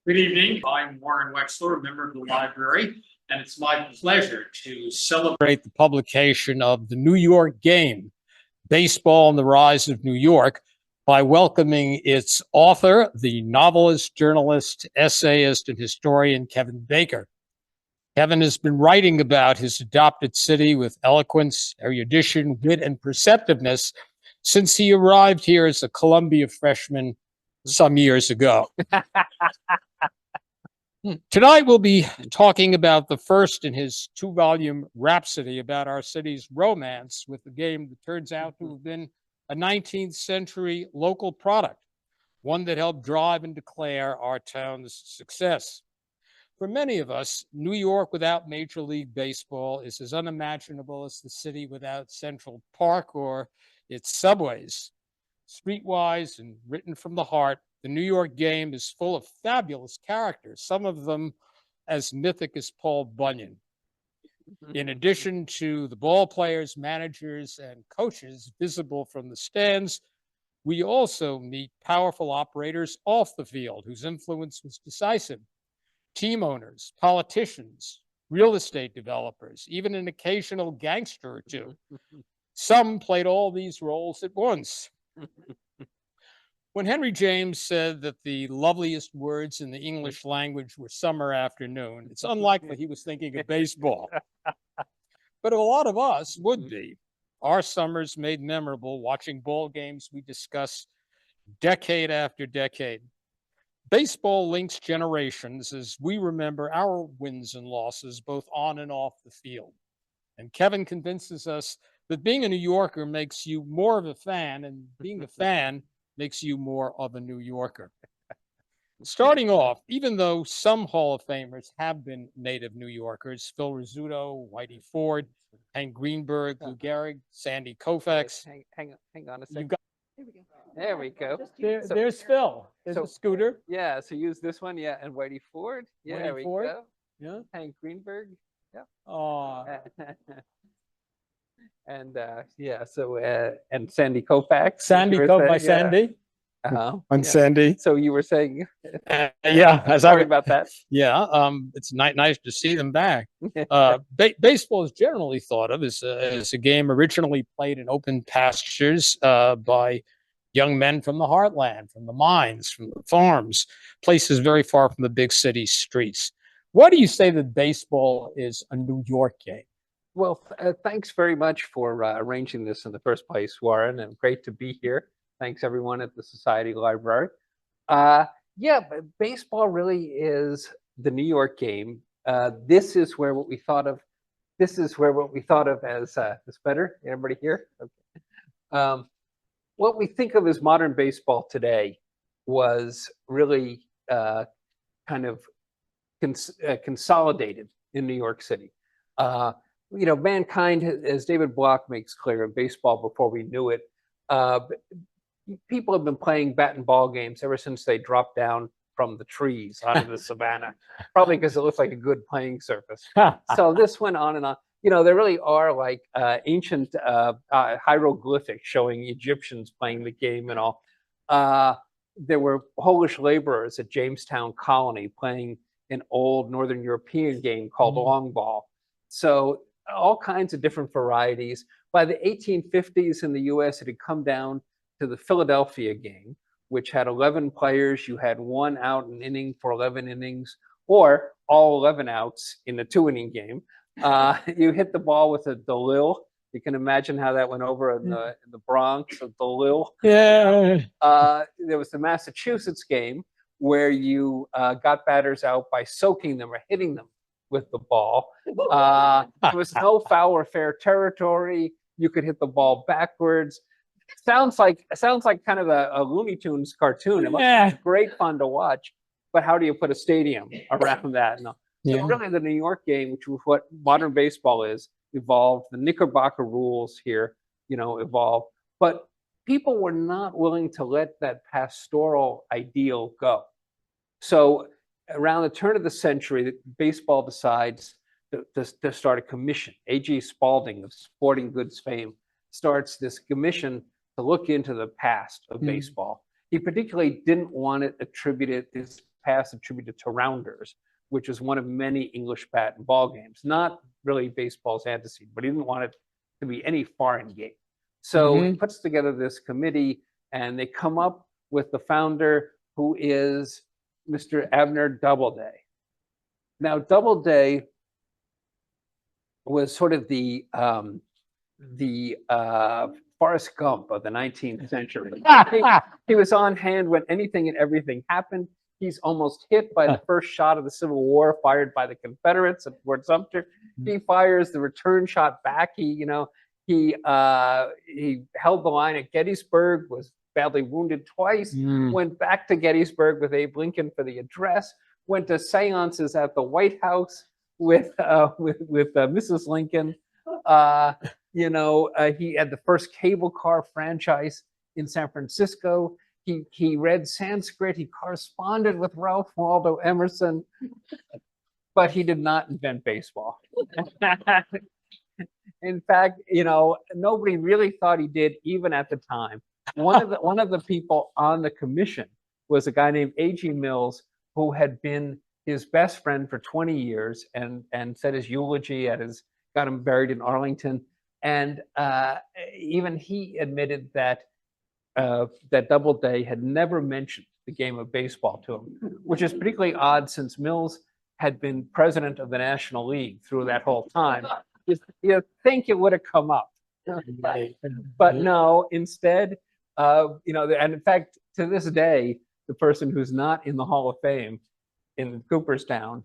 Good evening. I'm Warren Wechsler, a member of the library, and it's my pleasure to celebrate the publication of the New York Game, Baseball and the Rise of New York, by welcoming its author, the novelist, journalist, essayist, and historian Kevin Baker. Kevin has been writing about his adopted city with eloquence, erudition, wit, and perceptiveness since he arrived here as a Columbia freshman some years ago. Tonight, we'll be talking about the first in his two-volume rhapsody about our city's romance with the game that turns out to have been a 19th century local product, one that helped drive and declare our town's success. For many of us, New York without Major League Baseball is as unimaginable as the city without Central Park or its subways. Streetwise and written from the heart, the New York Game is full of fabulous characters, some of them as mythic as Paul Bunyan. In addition to the ball players, managers, and coaches visible from the stands, we also meet powerful operators off the field whose influence was decisive. Team owners, politicians, real estate developers, even an occasional gangster or two. Some played all these roles at once. When Henry James said that the loveliest words in the English language were summer afternoon, it's unlikely he was thinking of baseball. But a lot of us would be. Our summers made memorable watching ball games we discuss decade after decade. Baseball links generations as we remember our wins and losses both on and off the field. And Kevin convinces us that being a New Yorker makes you more of a fan, and being a fan makes you more of a New Yorker. Starting off, even though some Hall of Famers have been native New Yorkers, Phil Rizzuto, Whitey Ford, Hank Greenberg, Lou Gehrig, Sandy Koufax. Hang on a second. There we go. There's Phil. There's a scooter. Yeah, so use this one. Yeah, and Whitey Ford. Yeah, there we go. Yeah. Hank Greenberg. Yeah. Oh. And and Sandy Koufax. Sandy Koufax, Sandy. Sandy. So you were saying, sorry about that. Yeah, it's nice to see them back. Baseball is generally thought of as a game originally played in open pastures by young men from the heartland, from the mines, from the farms, places very far from the big city streets. Why do you say that baseball is a New York game? Well, thanks very much for arranging this in the first place, Warren, and great to be here. Thanks, everyone at the Society Library. But baseball really is the New York game. This is where what we thought of. This is where what we thought of as this better. Everybody here? Okay. What we think of as modern baseball today was really kind of consolidated in New York City. Mankind, as David Block makes clear in Baseball Before We Knew It, people have been playing bat and ball games ever since they dropped down from the trees onto the savannah, probably because it looks like a good playing surface. So this went on and on. There really are like ancient hieroglyphics showing Egyptians playing the game and all. There were Polish laborers at Jamestown Colony playing an old Northern European game called long ball. So all kinds of different varieties. By the 1850s in the US, it had come down to the Philadelphia game, which had 11 players. You had one out an inning for 11 innings, or all 11 outs in a 2-inning game. You hit the ball with a DeLille. You can imagine how that went over in the Bronx, a DeLille. Yeah. There was the Massachusetts game where you got batters out by soaking them or hitting them with the ball. There was no foul or fair territory. You could hit the ball backwards. Sounds like kind of a Looney Tunes cartoon. It must be great fun to watch, but how do you put a stadium around that? No. So really the New York game, which was what modern baseball is, evolved. The Knickerbocker rules here, evolved. But people were not willing to let that pastoral ideal go. So around the turn of the century, baseball decides to start a commission. A.G. Spalding of sporting goods fame starts this commission to look into the past of baseball. He particularly didn't want it attributed, this past attributed to rounders, which is one of many English bat and ball games, not really baseball's antecedent, but he didn't want it to be any foreign game. So he puts together this committee, and they come up with the founder, who is Mr. Abner Doubleday. Now, Doubleday was sort of the Forrest Gump of the 19th century. He was on hand when anything and everything happened. He's almost hit by the first shot of the Civil War fired by the Confederates at Fort Sumter. He fires the return shot back. He held the line at Gettysburg, was badly wounded twice, went back to Gettysburg with Abe Lincoln for the address, went to seances at the White House with Mrs. Lincoln. He had the first cable car franchise in San Francisco. He read Sanskrit. He corresponded with Ralph Waldo Emerson, but he did not invent baseball. In fact, nobody really thought he did, even at the time. One of the people on the commission was a guy named A.G. Mills, who had been his best friend for 20 years, and said his eulogy got him buried in Arlington. And even he admitted that Doubleday had never mentioned the game of baseball to him, which is particularly odd since Mills had been president of the National League through that whole time. You think it would have come up, but no. Instead, and in fact, to this day, the person who's not in the Hall of Fame in Cooperstown,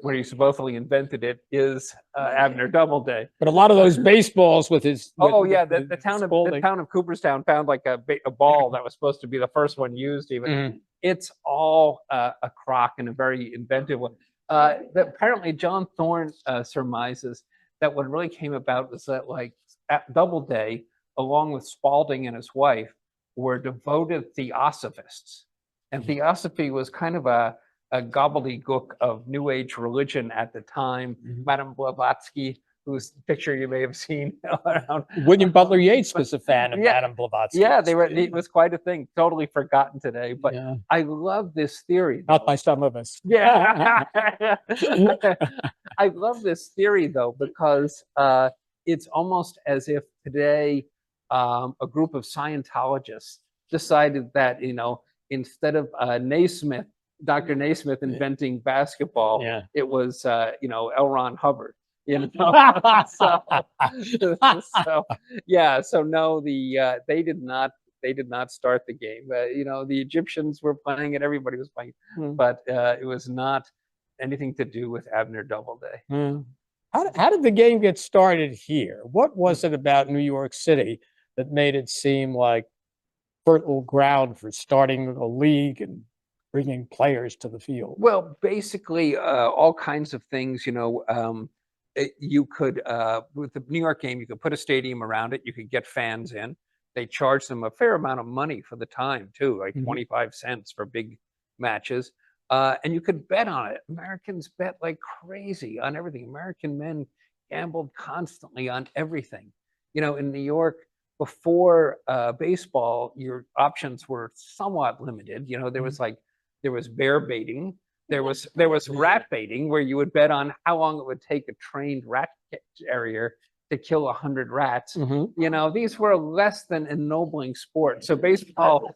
where he supposedly invented it, is Abner Doubleday. But a lot of those baseballs with his the town of Cooperstown found like a ball that was supposed to be the first one used. Even it's all a crock and a very inventive one. Apparently, John Thorne surmises that what really came about was that, like, Doubleday, along with Spalding and his wife, were devoted theosophists, and theosophy was kind of a gobbledygook of New Age religion at the time. Madame Blavatsky, whose picture you may have seen around. William Butler Yeats was a fan of Madame Blavatsky. Yeah, it was quite a thing. Totally forgotten today, but I love this theory. Not by some of us. Yeah. I love this theory, though, because it's almost as if today a group of Scientologists decided that, instead of Dr. Naismith inventing basketball, it was, L. Ron Hubbard. So no, they did not start the game. The Egyptians were playing it, everybody was playing, but it was not anything to do with Abner Doubleday. How did the game get started here? What was it about New York City that made it seem like fertile ground for starting a league and bringing players to the field? Well, basically, all kinds of things. You could, with the New York game, you could put a stadium around it. You could get fans in. They charged them a fair amount of money for the time, too, like 25 cents for big matches. And you could bet on it. Americans bet like crazy on everything. American men gambled constantly on everything. In New York, before baseball, your options were somewhat limited. There was bear baiting. There was rat baiting, where you would bet on how long it would take a trained rat carrier to kill 100 rats. These were less than ennobling sports. So baseball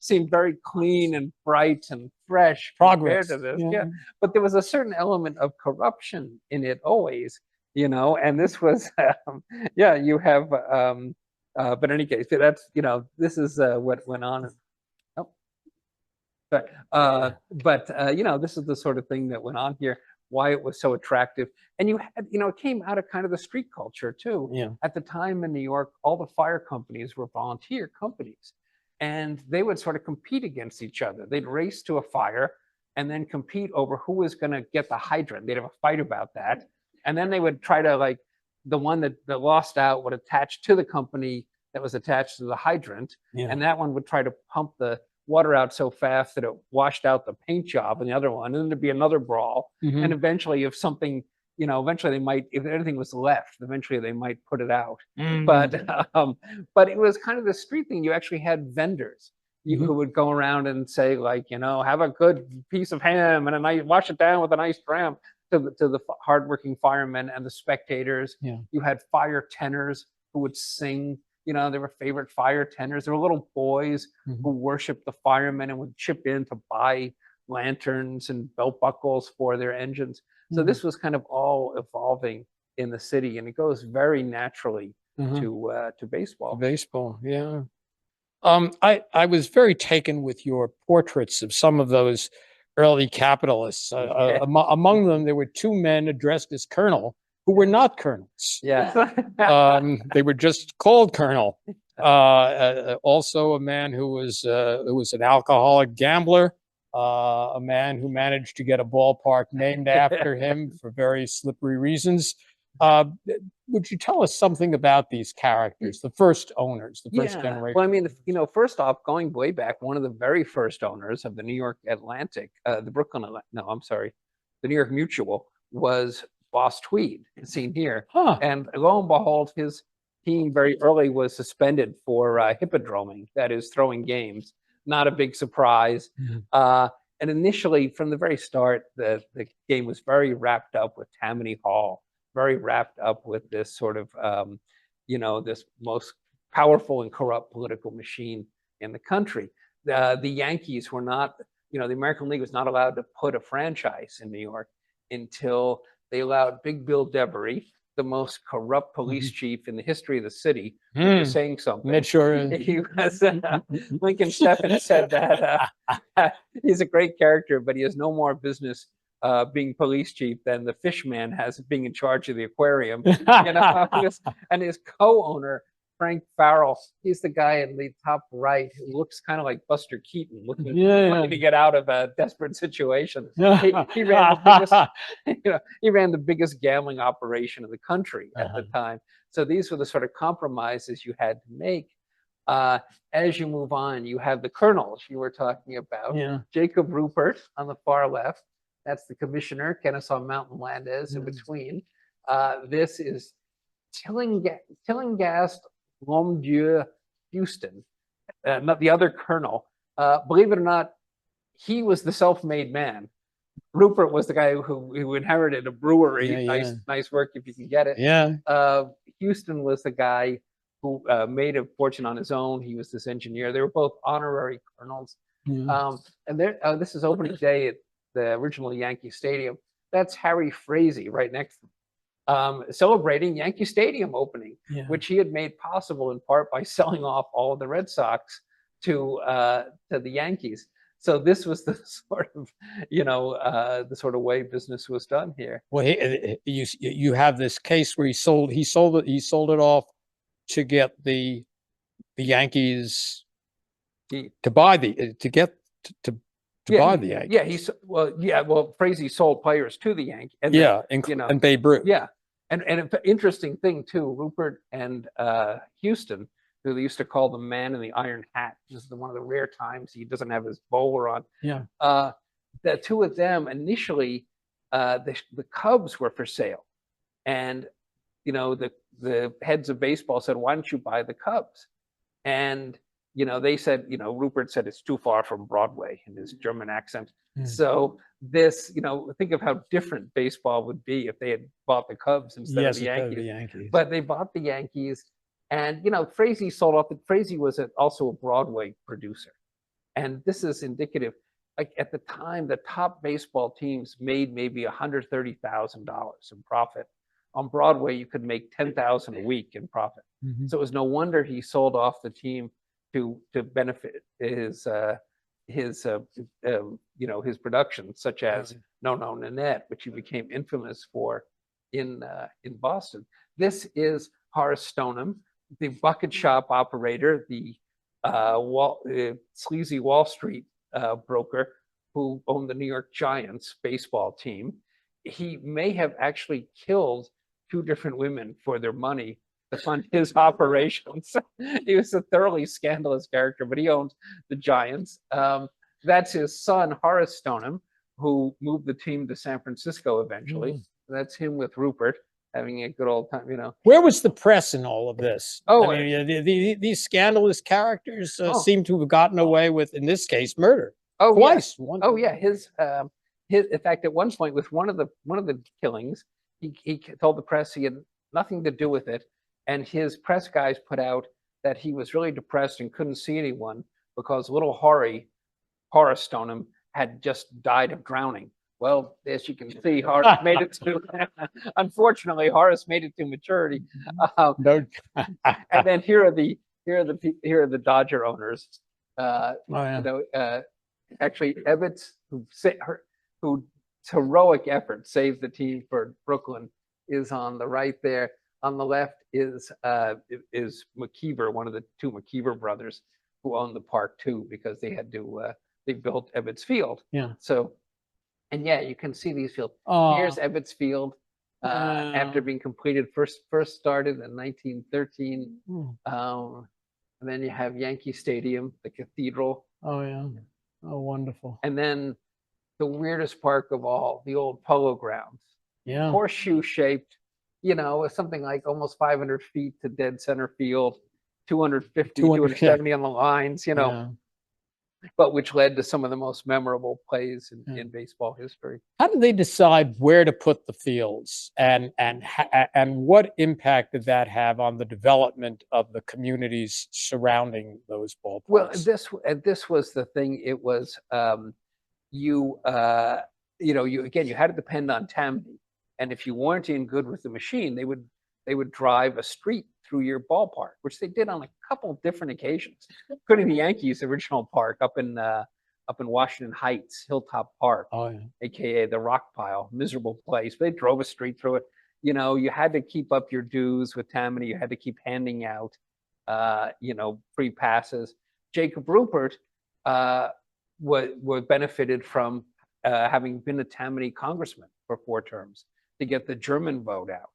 seemed very clean and bright and fresh Progress. compared to this. But there was a certain element of corruption in it always, and this was, you have, but in any case, that's, this is what went on. But this is the sort of thing that went on here, why it was so attractive. And you had, it came out of kind of the street culture too. At the time in New York, all the fire companies were volunteer companies, and they would sort of compete against each other. They'd race to a fire and then compete over who was going to get the hydrant. They'd have a fight about that. And then they would try to, like, the one that lost out would attach to the company that was attached to the hydrant. And that one would try to pump the water out so fast that it washed out the paint job in the other one, and then there'd be another brawl. And eventually, if something, eventually they might, if anything was left, eventually they might put it out. But it was kind of the street thing. You actually had vendors. Mhm. who would go around and say, like, have a good piece of ham and a nice, wash it down with a nice dram, to the hardworking firemen and the spectators. Yeah. You had fire tenors who would sing. They were favorite fire tenors. There were little boys Mhm. who worshiped the firemen and would chip in to buy lanterns and belt buckles for their engines. So Mhm. this was kind of all evolving in the city, and it goes very naturally Mhm. to baseball. Baseball, yeah. I was very taken with your portraits of some of those early capitalists. Yeah. Among them, there were two men addressed as colonel who were not colonels. Yes. They were just called colonel. Also, a man who was an alcoholic gambler, a man who managed to get a ballpark named after him for very slippery reasons. Uh, would you tell us something about these characters, the first owners, the first Yeah. generation? Well, I mean, first off, going way back, one of the very first owners of the New York Atlantic, no, I'm sorry, the New York Mutual, was Boss Tweed, seen here. Huh. And lo and behold, his team very early was suspended for hippodroming, that is, throwing games. Not a big surprise. Mhm. And initially, from the very start, the game was very wrapped up with Tammany Hall, very wrapped up with this sort of, this most powerful and corrupt political machine in the country. The Yankees were not, the American League was not allowed to put a franchise in New York until they allowed Big Bill Devery, the most corrupt police chief in the history of the city, which is saying something. It sure is. He was, Lincoln Steffens said that he's a great character, but he has no more business being police chief than the fish man has being in charge of the aquarium. And his co-owner, Frank Farrell, he's the guy in the top right who looks kind of like Buster Keaton, looking to get out of a desperate situation. He ran the biggest, he ran the biggest gambling operation in the country at the time. So these were the sort of compromises you had to make. As you move on, you have the colonels you were talking about. Yeah. Jacob Rupert on the far left. That's the commissioner. Kennesaw Mountain Landis in between. This is Tillingast Lomdieu Houston, not the other colonel. Believe it or not, he was the self-made man. Rupert was the guy who inherited a brewery. Nice work if you can get it. Yeah. Houston was the guy who made a fortune on his own. He was this engineer. They were both honorary colonels. Yeah. And this is opening day at the original Yankee Stadium. That's Harry Frazee right next to him, celebrating Yankee Stadium opening, which he had made possible in part by selling off all of the Red Sox to the Yankees. So this was the sort of, the sort of way business was done here. Well, you have this case where he sold it off to get the Yankees to buy the buy the Yankees. Well, Frazee sold players to the Yankees. And and Babe Ruth. Yeah, and an interesting thing too, Rupert and Houston, who they used to call the man in the iron hat. This is one of the rare times he doesn't have his bowler on. Yeah. The two of them initially, the Cubs were for sale, and the heads of baseball said, "Why don't you buy the Cubs?" And they said, Rupert said it's too far from Broadway in his German accent. So this, think of how different baseball would be if they had bought the Cubs instead of the Yankees. But they bought the Yankees, and Frazee sold off. Frazee was also a Broadway producer, and this is indicative. Like at the time, the top baseball teams made maybe $130,000 in profit. On Broadway, you could make $10,000 a week in profit. So it was no wonder he sold off the team to benefit his production, such as No No Nanette, which he became infamous for in Boston. This is Horace Stoneham, the bucket shop operator, the sleazy Wall Street broker who owned the New York Giants baseball team. He may have actually killed two different women for their money to fund his operations. He was a thoroughly scandalous character, but he owned the Giants. That's his son, Horace Stoneham, who moved the team to San Francisco eventually. That's him with Rupert. having a good old time, you know. Where was the press in all of this? Oh, I mean, these scandalous characters Oh. seem to have gotten away with, in this case, murder Oh yeah. twice. Oh yeah, his in fact at one point with one of the killings, he told the press he had nothing to do with it, and his press guys put out that he was really depressed and couldn't see anyone because little Horace Stoneham had just died of drowning. Well, as you can see, Horace made it to. Unfortunately, Horace made it to maturity. No. And then here are the Dodger owners. Oh, yeah. You know, actually, Ebbets, whose heroic effort saved the team for Brooklyn, is on the right there. On the left is McKeever, one of the two McKeever brothers, who owned the park too, because they had to they built Ebbets Field. Yeah. So, and yeah, you can see these fields. Oh, Here's Ebbets Field. After being completed, first started in 1913. And then you have Yankee Stadium, the cathedral. oh yeah. Oh, wonderful. And then the weirdest park of all, the old Polo Grounds. Yeah. Horseshoe shaped, you know, something like almost 500 feet to dead center field, 250, 270 on the lines, you know, Yeah. but which led to some of the most memorable plays in baseball history. How did they decide where to put the fields, and what impact did that have on the development of the communities surrounding those ballparks? Well, this was the thing. It was you know, you had to depend on Tammany, and if you weren't in good with the machine, they would drive a street through your ballpark, which they did on a couple different occasions, including the Yankees' original park up in Washington Heights, Hilltop Park, aka the Rock Pile, miserable place. They drove a street through it. You know, you had to keep up your dues with Tammany. You had to keep handing out, you know, free passes. Jacob Rupert was benefited from having been a Tammany congressman for 4 terms to get the German vote out.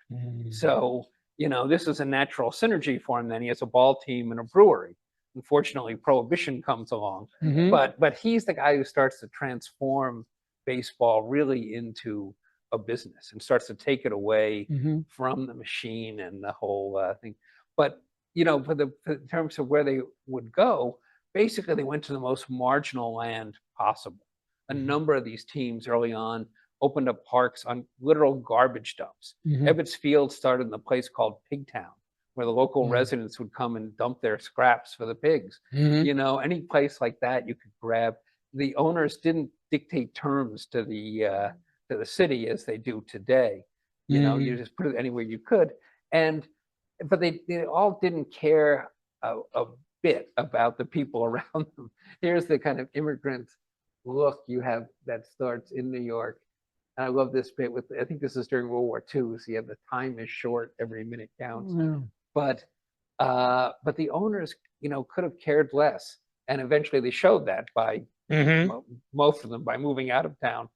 So, you know, this is a natural synergy for him. Then he has a ball team and a brewery. Unfortunately, Prohibition comes along, but he's the guy who starts to transform baseball really into a business and starts to take it away from the machine and the whole thing. But you know, in terms of where they would go, basically they went to the most marginal land possible. A number of these teams early on opened up parks on literal garbage dumps. Ebbets Field started in a place called Pigtown, where the local residents would come and dump their scraps for the pigs. You know, any place like that you could grab. The owners didn't dictate terms to the city as they do today. You know, you just put it anywhere you could. But they all didn't care a bit about the people around them. Here's the kind of immigrant look you have that starts in New York. And I love this bit with, I think this is during World War II, so you have the time is short, every minute counts. But the owners, you know, could have cared less. And eventually they showed that by most of them by moving out of town.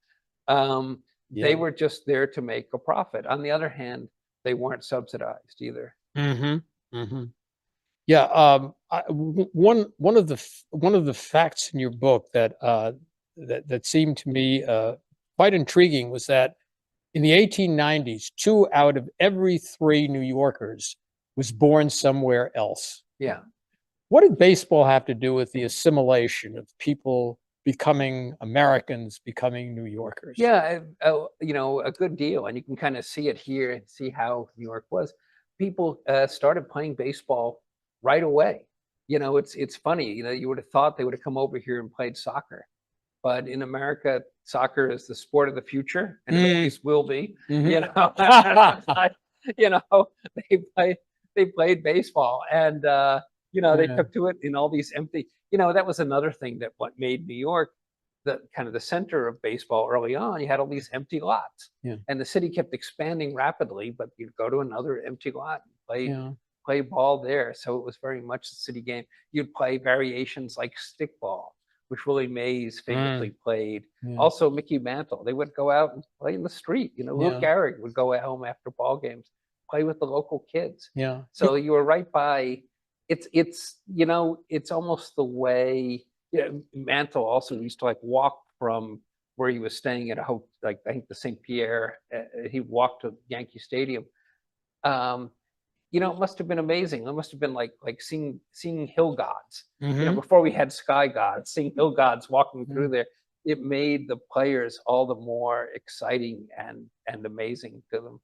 They were just there to make a profit. On the other hand, they weren't subsidized either. Yeah. One of the facts in your book that seemed to me quite intriguing was that in the 1890s, 2 out of every 3 New Yorkers was born somewhere else. Yeah. What did baseball have to do with the assimilation of people becoming Americans, becoming New Yorkers? Yeah, you know, a good deal. And you can kind of see it here and see how New York was. People started playing baseball right away. You know, it's funny, you know, you would have thought they would have come over here and played soccer. But in America, soccer is the sport of the future, and it always will be. You know, you know, they played baseball, and you know, they took to it in all these empty. You know, that was another thing that what made New York the kind of the center of baseball early on. You had all these empty lots, and the city kept expanding rapidly. But you'd go to another empty lot and play ball there. So it was very much the city game. You'd play variations like stickball, which Willie Mays famously played. Also, Mickey Mantle. They would go out and play in the street. You know, Lou Gehrig would go home after ball games, play with the local kids. So you were right by. It's you know, it's almost the way. Mantle also used to like walk from where he was staying at a hotel, like I think the St. Pierre. He walked to Yankee Stadium Um, it must have been amazing. It must have been like seeing hill gods. Hmm. Before we had sky gods, seeing hill gods walking Yeah. through there, it made the players all the more exciting and amazing to them.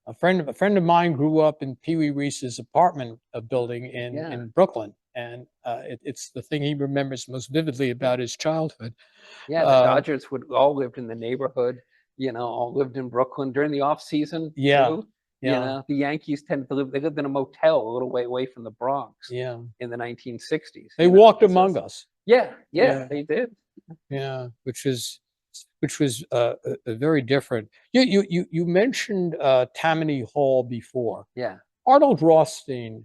A friend of mine grew up in Pee Wee Reese's apartment building Yeah, in Brooklyn, and it's the thing he remembers most vividly about his childhood. yeah. The Uh, Dodgers would all lived in the neighborhood. All lived in Brooklyn during the off season yeah, too. yeah, The Yankees tended to live. They lived in a motel a little way away from the Bronx yeah. in the 1960s. They walked So among us. yeah, yeah, Yeah, they did. yeah, which was very different. You mentioned Tammany Hall before. Yeah. Arnold Rothstein,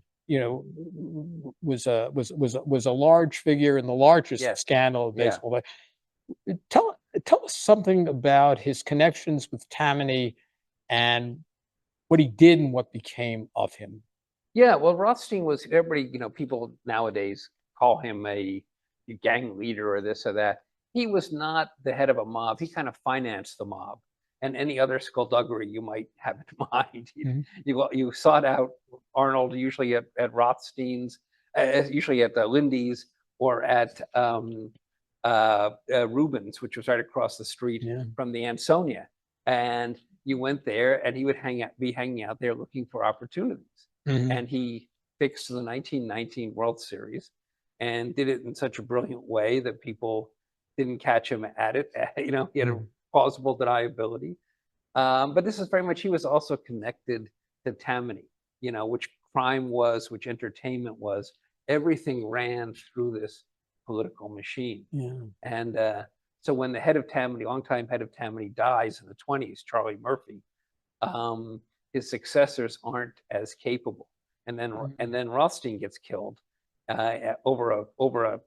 was a large figure in the largest Yes. scandal of Yeah. baseball. Tell us something about his connections with Tammany and what he did and what became of him. Yeah, well, Rothstein was everybody, people nowadays call him a gang leader or this or that. He was not the head of a mob. He kind of financed the mob and any other skullduggery you might have in mind. Mhm. You sought out Arnold usually at Rothstein's, usually at Lindy's or at Rubens, which was right across the street Yeah. from the Ansonia. And you went there and he would be hanging out there looking for opportunities. Mhm. And he fixed the 1919 World Series and did it in such a brilliant way that people didn't catch him at it. He had a Mhm. plausible deniability. But this is very much, he was also connected to Tammany, which crime was, which entertainment was. Everything ran through this political machine. Yeah. And so when the head of Tammany, longtime head of Tammany, dies in the 20s, Charlie Murphy, um, his successors aren't as capable. And then Rothstein gets killed over a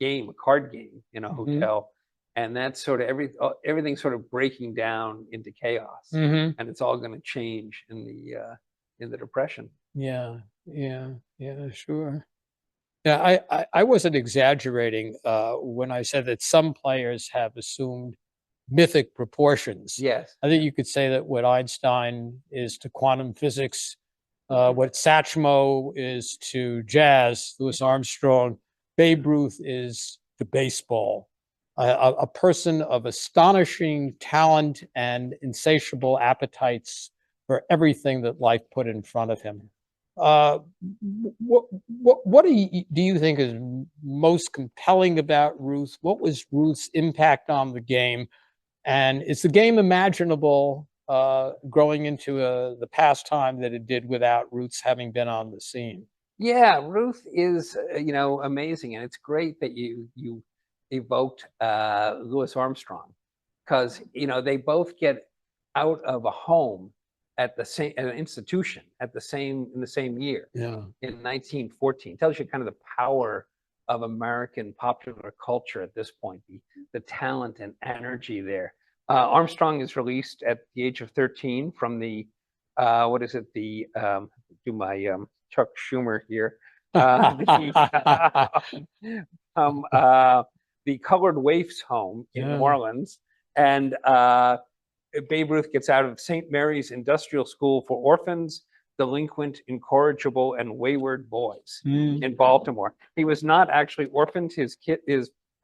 game, a card game in a Mhm. hotel, and that's sort of everything sort of breaking down into chaos, Mhm. and it's all going to change in the Depression. Yeah. Yeah. Yeah. Sure. Yeah. I wasn't exaggerating when I said that some players have assumed mythic proportions. Yes. I think you could say that what Einstein is to quantum physics, what Satchmo is to jazz, Louis Armstrong, Babe Ruth is to baseball. A person of astonishing talent and insatiable appetites for everything that life put in front of him. Uh, what do you think is most compelling about Ruth? What was Ruth's impact on the game? And is the game imaginable growing into the pastime that it did without Roots having been on the scene? Yeah, Ruth is amazing, and it's great that you evoked Louis Armstrong because they both get out of a home at the same an institution at the same in the same year Yeah. in 1914. Tells you kind of the power of American popular culture at this point, the talent and energy there. Armstrong is released at the age of 13 from the what is it the do my Chuck Schumer here. The, um, uh, the Colored Waifs home in New Yeah. Orleans, and Babe Ruth gets out of St. Mary's Industrial School for Orphans, Delinquent, Incorrigible, and Wayward Boys Mm. in Baltimore. He was not actually orphaned. His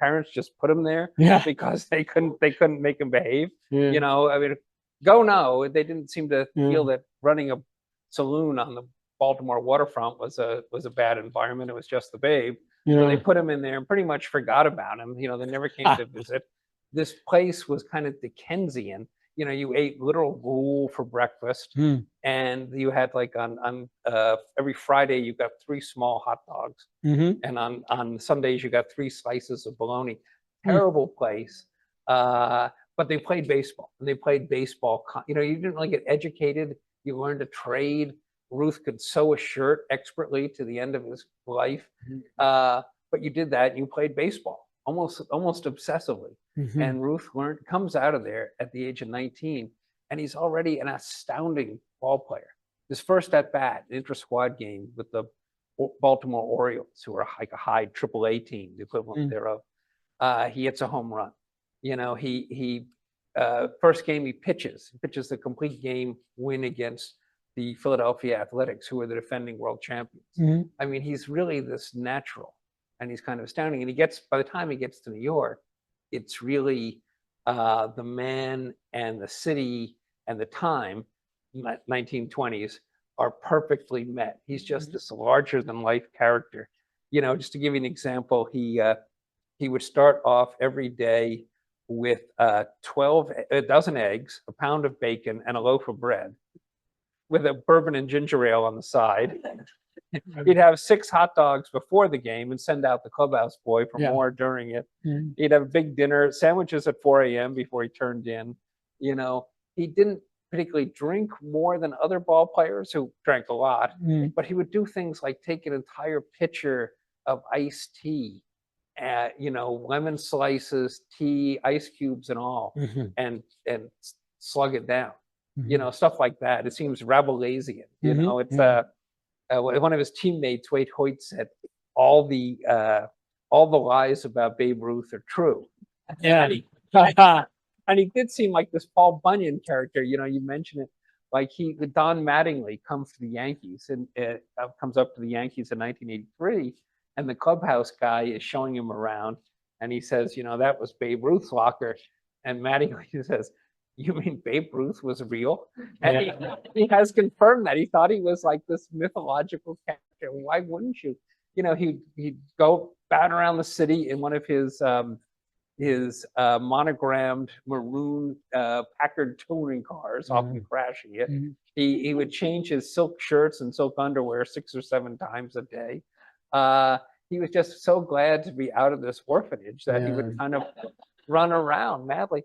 parents just put him there Yeah. because they couldn't make him behave. Yeah. I mean, go no. They didn't seem to Yeah. feel that running a saloon on the Baltimore waterfront was a bad environment. It was just the Babe. So they Yeah. put him in there and pretty much forgot about him. They never came to visit. This place was kind of Dickensian. You ate literal gruel for breakfast, Mm. and you had like on every Friday you got 3 small hot dogs, Hmm. and on Sundays you got 3 slices of bologna. Mm. Terrible place, but they played baseball, and they played baseball. You didn't really get educated. You learned a trade. Ruth could sew a shirt expertly to the end of his life, but you did that, and you played baseball almost obsessively. Hmm. And Ruth comes out of there at the age of 19, and he's already an astounding ball player. His first at bat, intra-squad game with the Baltimore Orioles, who are like a high AAA team, the equivalent Mm. thereof. He hits a home run. He first game he pitches the complete game win against the Philadelphia Athletics, who are the defending world champions. Mhm. I mean, he's really this natural, and he's kind of astounding. And he gets, by the time he gets to New York, it's really the man and the city and the time, 1920s, are perfectly met. He's just this larger than life character. You know, just to give you an example, he would start off every day with a dozen eggs, a pound of bacon, and a loaf of bread, with a bourbon and ginger ale on the side. He'd have 6 hot dogs before the game and send out the clubhouse boy for Yeah. more during it. Mhm. He'd have a big dinner, sandwiches at 4 a.m. before he turned in. You know, he didn't particularly drink more than other ball players who drank a lot, Mhm. but he would do things like take an entire pitcher of iced tea, you know, lemon slices, tea, ice cubes, and all, Mhm. and slug it down. You Mhm. know, stuff like that. It seems Rabelaisian. You Mhm. know, it's Yeah. one of his teammates, Wade Hoyt, said all the uh, all the lies about Babe Ruth are true. Yeah. And he, and he did seem like this Paul Bunyan character. You know, you mentioned it. Like Don Mattingly comes to the Yankees and comes up to the Yankees in 1983, and the clubhouse guy is showing him around, and he says, you know, that was Babe Ruth's locker, and Mattingly says, you mean Babe Ruth was real? And he has confirmed that. He thought he was like this mythological character. Why wouldn't you? You know, he'd go bat around the city in one of his monogrammed maroon Packard touring cars, often crashing it. Mhm. He would change his silk shirts and silk underwear 6 or 7 times a day. He was just so glad to be out of this orphanage that he Yeah. would kind of run around madly.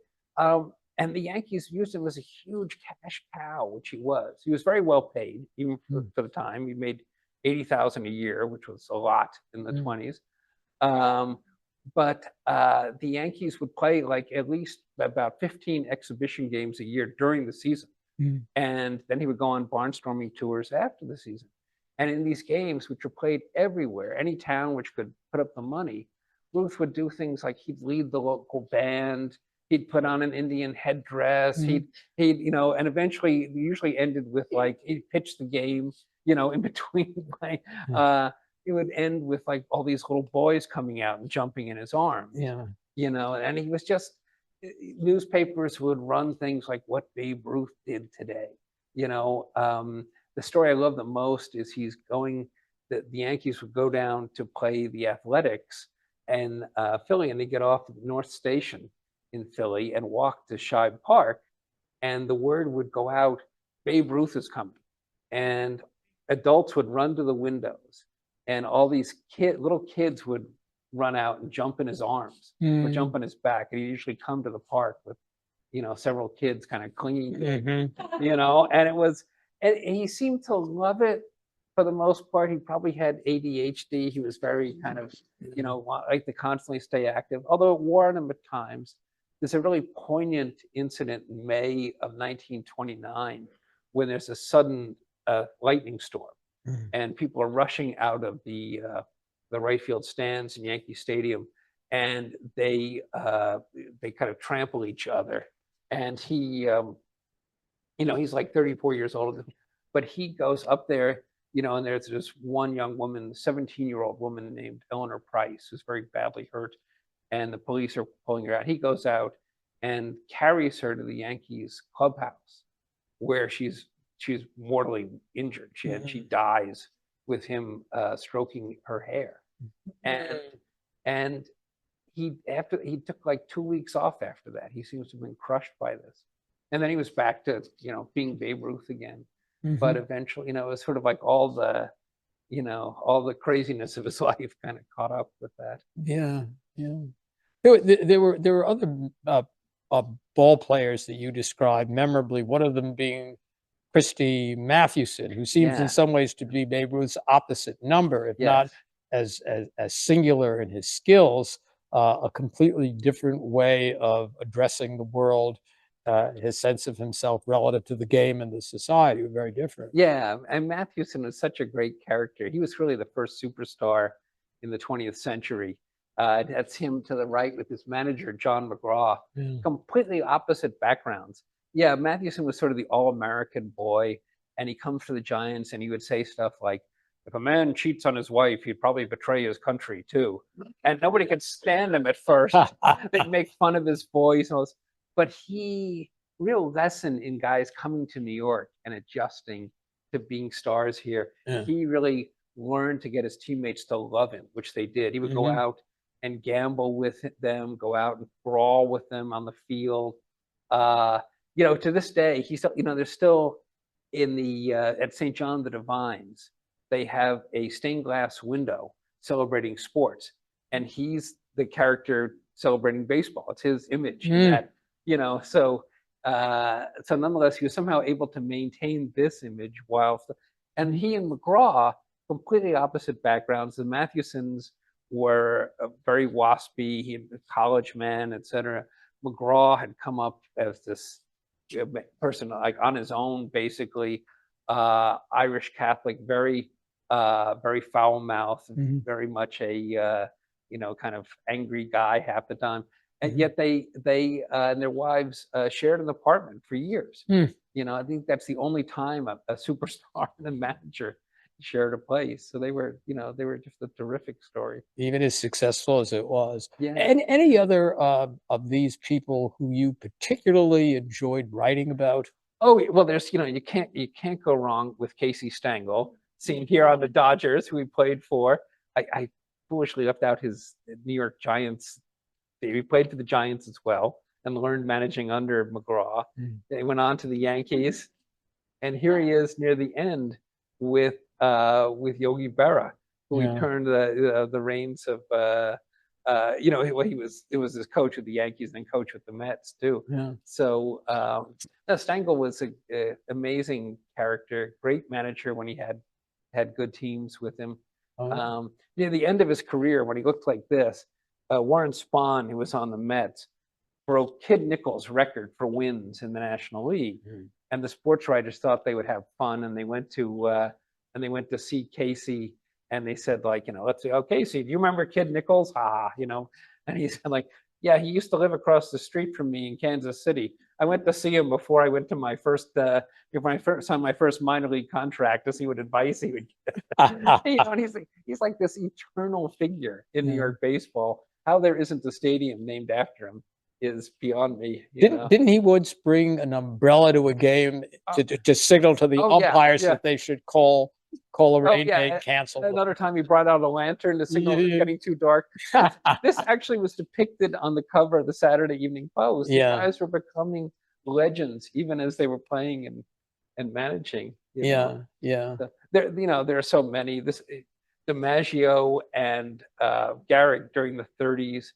And the Yankees used him as a huge cash cow, which he was. He was very well paid, even for the time. He made 80,000 a year, which was a lot in the 20s. But the Yankees would play like at least about 15 exhibition games a year during the season. Mhm. And then he would go on barnstorming tours after the season. And in these games, which were played everywhere, any town which could put up the money, Ruth would do things like he'd lead the local band, he'd put on an Indian headdress, Mhm. he'd, you know, and eventually usually ended with like he'd pitch the game, you know, in between like it would end with like all these little boys coming out and jumping in his arms, Yeah. you know, and he was just newspapers would run things like what Babe Ruth did today, you know. The story I love the most is the Yankees would go down to play the Athletics and Philly, and they get off at North Station in Philly and walk to Shibe Park, and the word would go out, Babe Ruth is coming, and adults would run to the windows, and all these little kids would run out and jump in his arms or jump on his back, and he'd usually come to the park with, you know, several kids kind of clinging to him, Mhm. you know, and it was, and he seemed to love it for the most part. He probably had ADHD. He was very kind of, you know, like to constantly stay active, although it wore on him at times. There's a really poignant incident in May of 1929 when there's a sudden lightning storm Mhm. and people are rushing out of the right field stands in Yankee Stadium, and they kind of trample each other. And he, you know, he's like 34 years old, but he goes up there, you know, and there's this one young woman, 17-year-old woman named Eleanor Price, who's very badly hurt, and the police are pulling her out. He goes out and carries her to the Yankees clubhouse, where she's mortally injured. She dies with him stroking her hair, and he took like 2 weeks off after that. He seems to have been crushed by this, and then he was back to, you know, being Babe Ruth again. But Mhm. eventually, you know, it was sort of like all the, you know, all the craziness of his life kind of caught up with that. Yeah. Yeah. There were other uh, ball players that you described memorably. One of them being Christy Mathewson, who seems in Yeah. some ways to be Babe Ruth's opposite number, if not Yes. as singular in his skills, a completely different way of addressing the world, his sense of himself relative to the game and the society were very different. Yeah, and Mathewson was such a great character. He was really the first superstar in the 20th century. That's him to the right with his manager, John McGraw, Yeah. completely opposite backgrounds. Yeah, Mathewson was sort of the all-American boy. and he comes to the Giants, and he would say stuff like, "If a man cheats on his wife, he'd probably betray his country too." And nobody could stand him at first. They'd make fun of his voice and all this. But real lesson in guys coming to New York and adjusting to being stars here. Yeah. He really learned to get his teammates to love him, which they did. He would go Mhm. out and gamble with them, go out and brawl with them on the field. To this day, he's still, there's still in the at St. John the Divines, they have a stained glass window celebrating sports, and he's the character celebrating baseball. It's his image in that, so nonetheless, he was somehow able to maintain this image and he and McGraw, completely opposite backgrounds. The Mathewsons were very waspy, he a college man, etc. McGraw had come up as this person like on his own, basically, Irish Catholic, very foul mouthed, very much a kind of angry guy half the time. And yet they and their wives shared an apartment for years. I think that's the only time a superstar and a manager shared a place. So they were just a terrific story. Even as successful as it was. Yeah. And any other of these people who you particularly enjoyed writing about? Oh, well, there's you can't go wrong with Casey Stengel, seen here on the Dodgers, who he played for. I foolishly left out his New York Giants. He played for the Giants as well and learned managing under McGraw. They went on to the Yankees, and here he is near the end with Yogi Berra, who he turned the reins of. It was his coach with the Yankees and then coach with the Mets too. Yeah. So Stengel was a amazing character, great manager when he had good teams with him. Near the end of his career, when he looked like this, Warren Spahn, who was on the Mets, broke Kid Nichols' record for wins in the National League. And the sports writers thought they would have fun, and they went to see Casey, and they said, like, let's see, oh, Casey, do you remember Kid Nichols? And he said, like, yeah, he used to live across the street from me in Kansas City. I went to see him before I went to my first on my first minor league contract to see what advice he would give. And he's like this eternal figure in New York baseball. How there isn't a stadium named after him is beyond me. Didn't he once bring an umbrella to a game to signal to the umpires that they should call a rain day, cancel? Another time he brought out a lantern to signal it's getting too dark. This actually was depicted on the cover of the Saturday Evening Post. The guys were becoming legends even as they were playing and managing. So there are so many. DiMaggio and Garrick during the 30s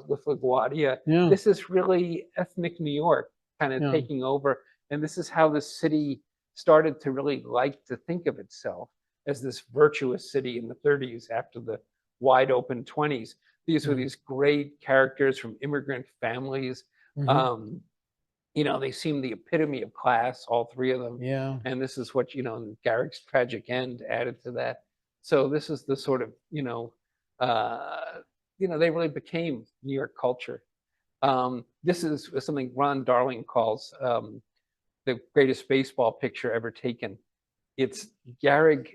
with LaGuardia. This is really ethnic New York kind of taking over. And this is how the city started to really like to think of itself as this virtuous city in the 30s after the wide open 20s. These were these great characters from immigrant families. They seem the epitome of class, all three of them. And this is what, Garrick's tragic end added to that. So this is the sort of, they really became New York culture. This is something Ron Darling calls the greatest baseball picture ever taken. It's Gehrig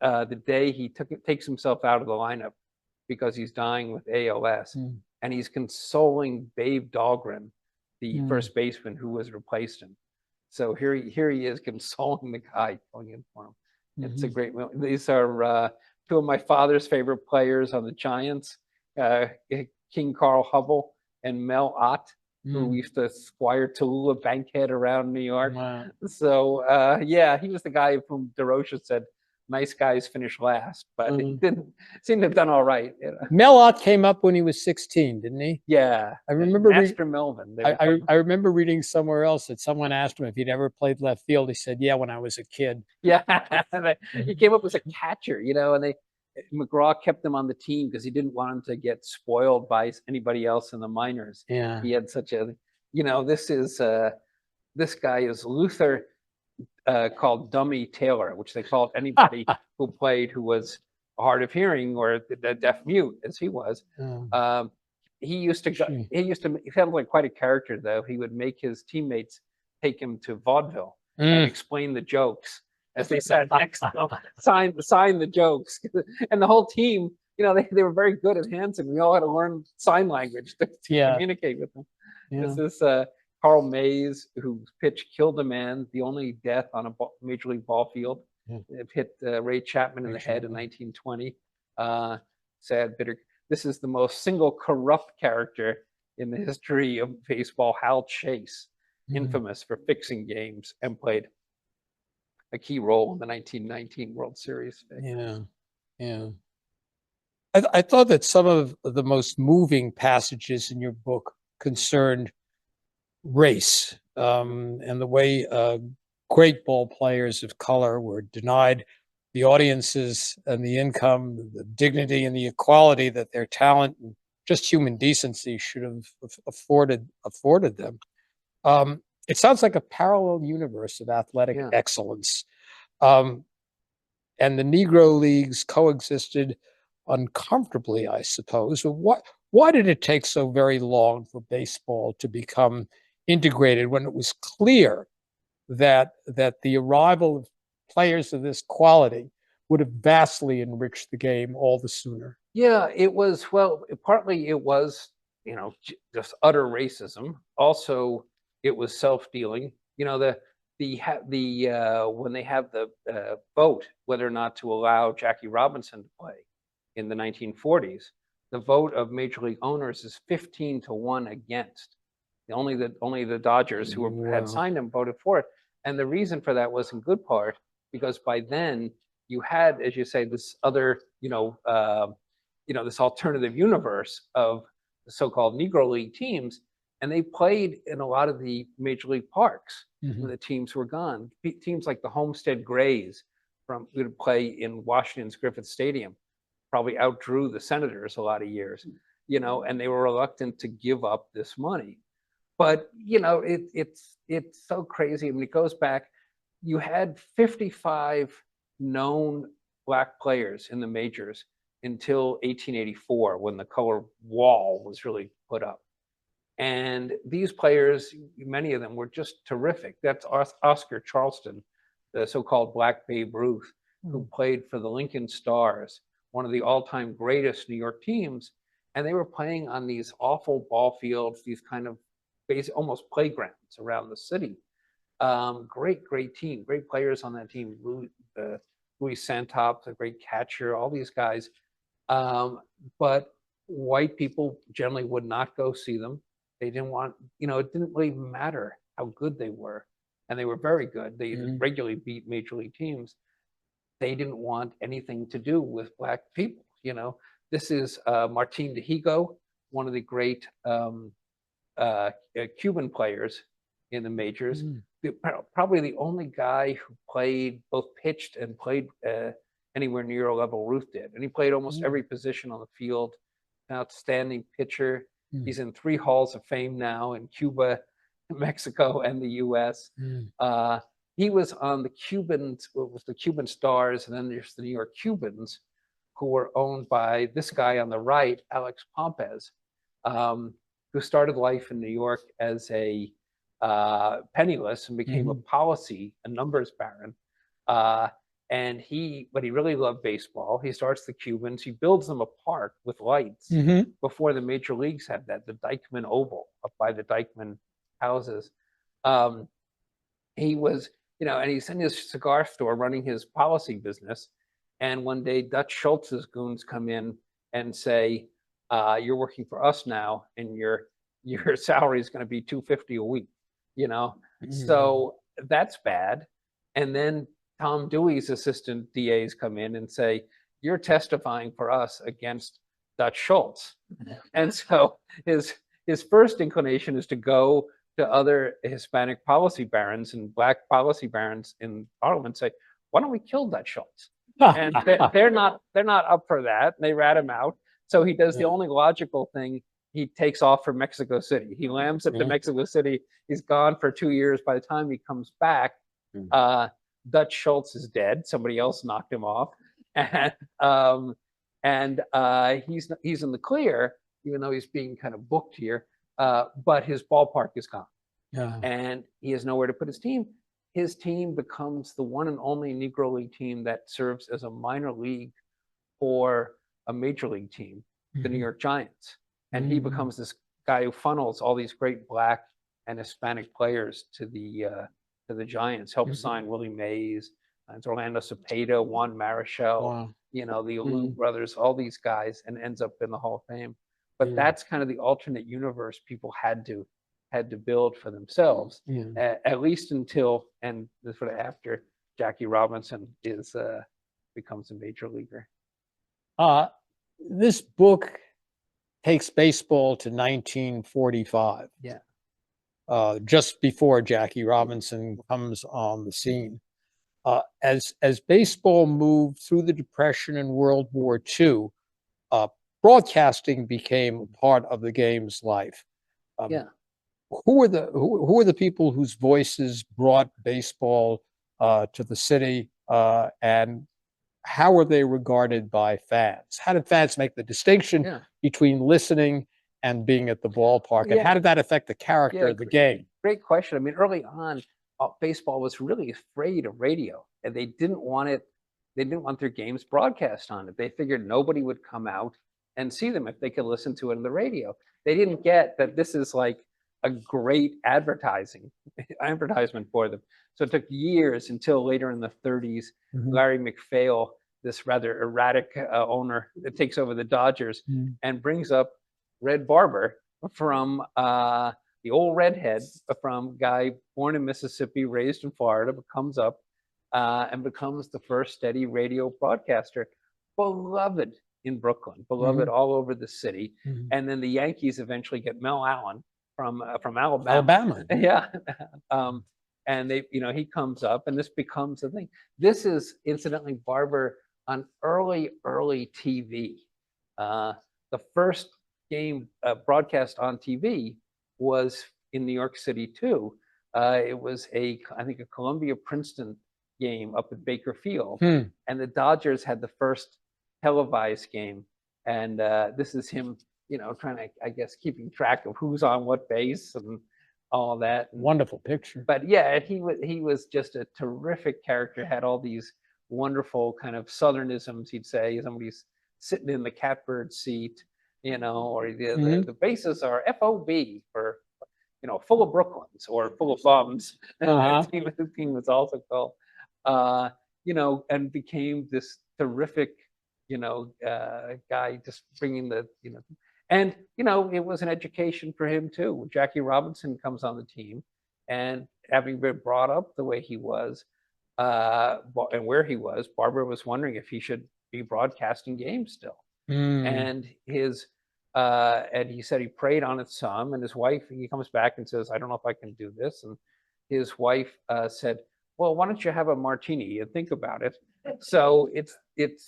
the day he takes himself out of the lineup because he's dying with ALS, and he's consoling Babe Dahlgren, the first baseman who was replaced him. So here he is consoling the guy going in for him. It's a great moment. These are two of my father's favorite players on the Giants, King Carl Hubble and Mel Ott, who used to squire Tallulah Bankhead around New York. So he was the guy whom DeRocha said, nice guys finish last, but he didn't seem to have done all right. Mel Ott came up when he was 16, didn't he? Yeah. I remember Master Melvin. I remember reading somewhere else that someone asked him if he'd ever played left field. He said, yeah, when I was a kid. Yeah. He came up as a catcher, and McGraw kept him on the team because he didn't want him to get spoiled by anybody else in the minors. He had such a, this guy is Luther called Dummy Taylor, which they called anybody who played who was hard of hearing or the deaf mute, as he was. He felt like quite a character, though. He would make his teammates take him to vaudeville. and Mm. explain the jokes as they sat next to him, sign the jokes. And the whole team, they were very good at hands, and we all had to learn sign language to Yeah. communicate with them. Yeah. This is Carl Mays, whose pitch killed a man, the only death on a major league ball field. Yeah. It hit Ray Chapman in Ray the head in Chapman. 1920. Sad, bitter. This is the most single corrupt character in the history of baseball, Hal Chase, infamous for fixing games, and played a key role in the 1919 World Series. Yeah. Yeah. I thought that some of the most moving passages in your book concerned race, and the way great ball players of color were denied the audiences and the income, the dignity and the equality that their talent and just human decency should have afforded them. It sounds like a parallel universe of athletic Yeah. excellence. Um, and the Negro Leagues coexisted uncomfortably, I suppose. Why did it take so very long for baseball to become integrated when it was clear that the arrival of players of this quality would have vastly enriched the game all the sooner? Yeah, it was, well, partly it was, just utter racism. Also, it was self-dealing. When they have the vote whether or not to allow Jackie Robinson to play in the 1940s, the vote of major league owners is 15-1 against. Only the Dodgers, who had Wow. signed him, voted for it. And the reason for that was in good part because by then you had, as you say, this other, this alternative universe of the so-called Negro League teams, and they played in a lot of the major league parks when the teams were gone. Teams like the Homestead Grays would play in Washington's Griffith Stadium, probably outdrew the Senators a lot of years, and they were reluctant to give up this money. But it's so crazy. I mean, it goes back. You had 55 known black players in the majors until 1884, when the color wall was really put up. And these players, many of them were just terrific. That's Oscar Charleston, the so-called Black Babe Ruth, who played for the Lincoln Stars, one of the all-time greatest New York teams. And they were playing on these awful ball fields, these kind of almost playgrounds around the city. Great team, great players on that team. Louis Santop, a great catcher, all these guys. But white people generally would not go see them. They didn't want, it didn't really matter how good they were. And they were very good. They regularly beat major league teams. They didn't want anything to do with black people. This is Martin Dihigo, one of the great Cuban players in the majors. Probably the only guy who both pitched and played anywhere near a level Ruth did. And he played almost every position on the field. An outstanding pitcher. He's in 3 halls of fame now in Cuba, Mexico, and the US. He was on the Cuban Stars, and then there's the New York Cubans, who were owned by this guy on the right, Alex Pompez, who started life in New York as a penniless and became a numbers baron. But he really loved baseball. He starts the Cubans. He builds them a park with lights before the major leagues had that, the Dyckman Oval up by the Dyckman houses. He was, and he's in his cigar store running his policy business. And one day Dutch Schultz's goons come in and say, you're working for us now, and your salary is going to be $250 a week, So that's bad. And then Tom Dewey's assistant DAs come in and say, you're testifying for us against Dutch Schultz. And so his first inclination is to go to other Hispanic policy barons and black policy barons in Harlem and say, why don't we kill Dutch Schultz? And they're not up for that. They rat him out. So he does the only logical thing. He takes off for Mexico City. He lands at the Mexico City. He's gone for 2 years. By the time he comes back, Dutch Schultz is dead. Somebody else knocked him off, and he's in the clear, even though he's being kind of booked here. But his ballpark is gone, and he has nowhere to put his team. his team becomes the one and only Negro League team that serves as a minor league for a major league team, the New York Giants. And he becomes this guy who funnels all these great Black and Hispanic players to the Giants, helps sign Willie Mays, and Orlando Cepeda, Juan Marichal, Wow. you know, the Alou brothers, all these guys, and ends up in the Hall of Fame. But Yeah. that's kind of the alternate universe people had to build for themselves, at least until, and sort of after Jackie Robinson becomes a major leaguer. This book takes baseball to 1945. Yeah. Just before Jackie Robinson comes on the scene. As baseball moved through the Depression and World War II, broadcasting became part of the game's life. Who are the people whose voices brought baseball to the city, and how are they regarded by fans? How did fans make the distinction between listening and being at the ballpark, and how did that affect the character of the game? Great question. I mean, early on, baseball was really afraid of radio, and they didn't want it. They didn't want their games broadcast on it. They figured nobody would come out and see them if they could listen to it on the radio. They didn't get that this is like a great advertisement for them. So it took years until later in the 30s, Larry McPhail, this rather erratic owner, that takes over the Dodgers and brings up Red Barber from the old redhead, from a guy born in Mississippi, raised in Florida, but comes up and becomes the first steady radio broadcaster, beloved in Brooklyn, beloved all over the city. And then the Yankees eventually get Mel Allen from Alabama. Yeah. And they, you know, he comes up, and this becomes a thing. This is incidentally Barber on early TV. The first game broadcast on TV was in New York City too. It was I think a Columbia-Princeton game up at Baker Field, and the Dodgers had the first televised game. And this is him, you know, trying to, I guess, keeping track of who's on what base and all that. Wonderful picture. But yeah, he was just a terrific character. Had all these wonderful kind of Southernisms. He'd say somebody's sitting in the catbird seat, you know, or the bases are FOB for, you know, full of Brooklyns or full of bums. The team was also called, you know, and became this terrific, you know, guy, just bringing the, you know, and, you know, it was an education for him too. Jackie Robinson comes on the team, and having been brought up the way he was, and where he was, Barber was wondering if he should be broadcasting games still. And and he said he prayed on it some, and his wife, he comes back and says, I don't know if I can do this. And his wife said, well, why don't you have a martini and think about it? So it's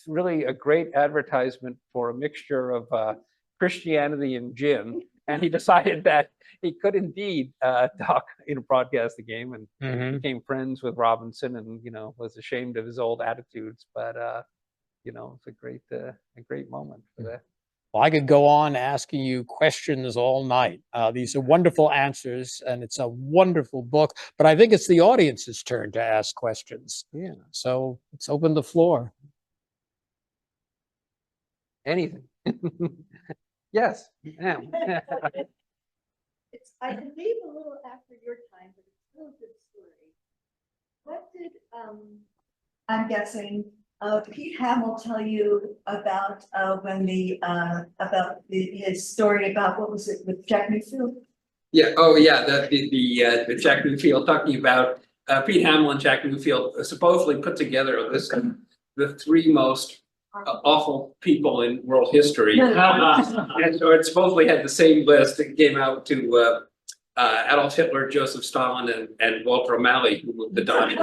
really a great advertisement for a mixture of Christianity and gin. And he decided that he could indeed broadcast the game, and became friends with Robinson, and, you know, was ashamed of his old attitudes. But you know, it's a great moment for that. Well, I could go on asking you questions all night. These are wonderful answers, and it's a wonderful book. But I think it's the audience's turn to ask questions. Yeah. So let's open the floor. Anything. Yes. Yeah. It's, I believe, a little after your time, but it's still a good story. What did, I'm guessing, Pete Hamill tell you about when his story about, what was it, with Jack Newfield? Yeah. Oh, yeah. The Jack Newfield, talking about Pete Hamill and Jack Newfield supposedly put together a list of the three most awful people in world history, and or it supposedly had the same list. It came out to Adolf Hitler, Joseph Stalin, and Walter O'Malley, who moved to Dodge.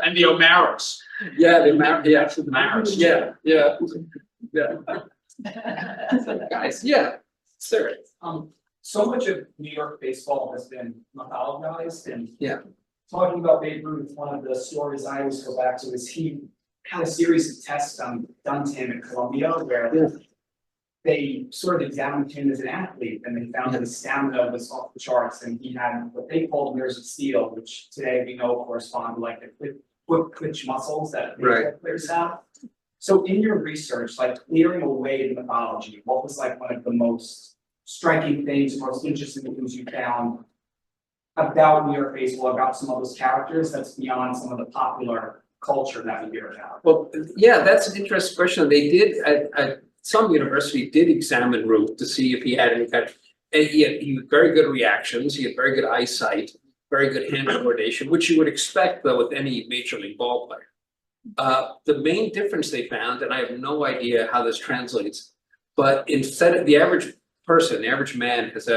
And the O'Maras. Yeah, the O'Maras. Yeah, yeah, yeah. Guys, yeah, sir. So much of New York baseball has been mythologized, and talking about Babe Ruth, one of the stories I always go back to is he had a series of tests done to him at Columbia where they sort of examined him as an athlete, and they found that his stamina was off the charts, and he had what they called nerves of steel, which today we know correspond to like the quick twitch muscles that Right. baseball players have. So in your research, like clearing away the mythology, what was like one of the most striking things, most interesting things you found about New York baseball, about some of those characters that's beyond some of the popular culture that we hear about? Well, yeah, that's an interesting question. They did, at some university did examine Ruth to see if he had any kind of, and he had very good reactions, he had very good eyesight, very good hand coordination, which you would expect though with any major league ball player. The main difference they found, and I have no idea how this translates, but instead of the average person, the average man has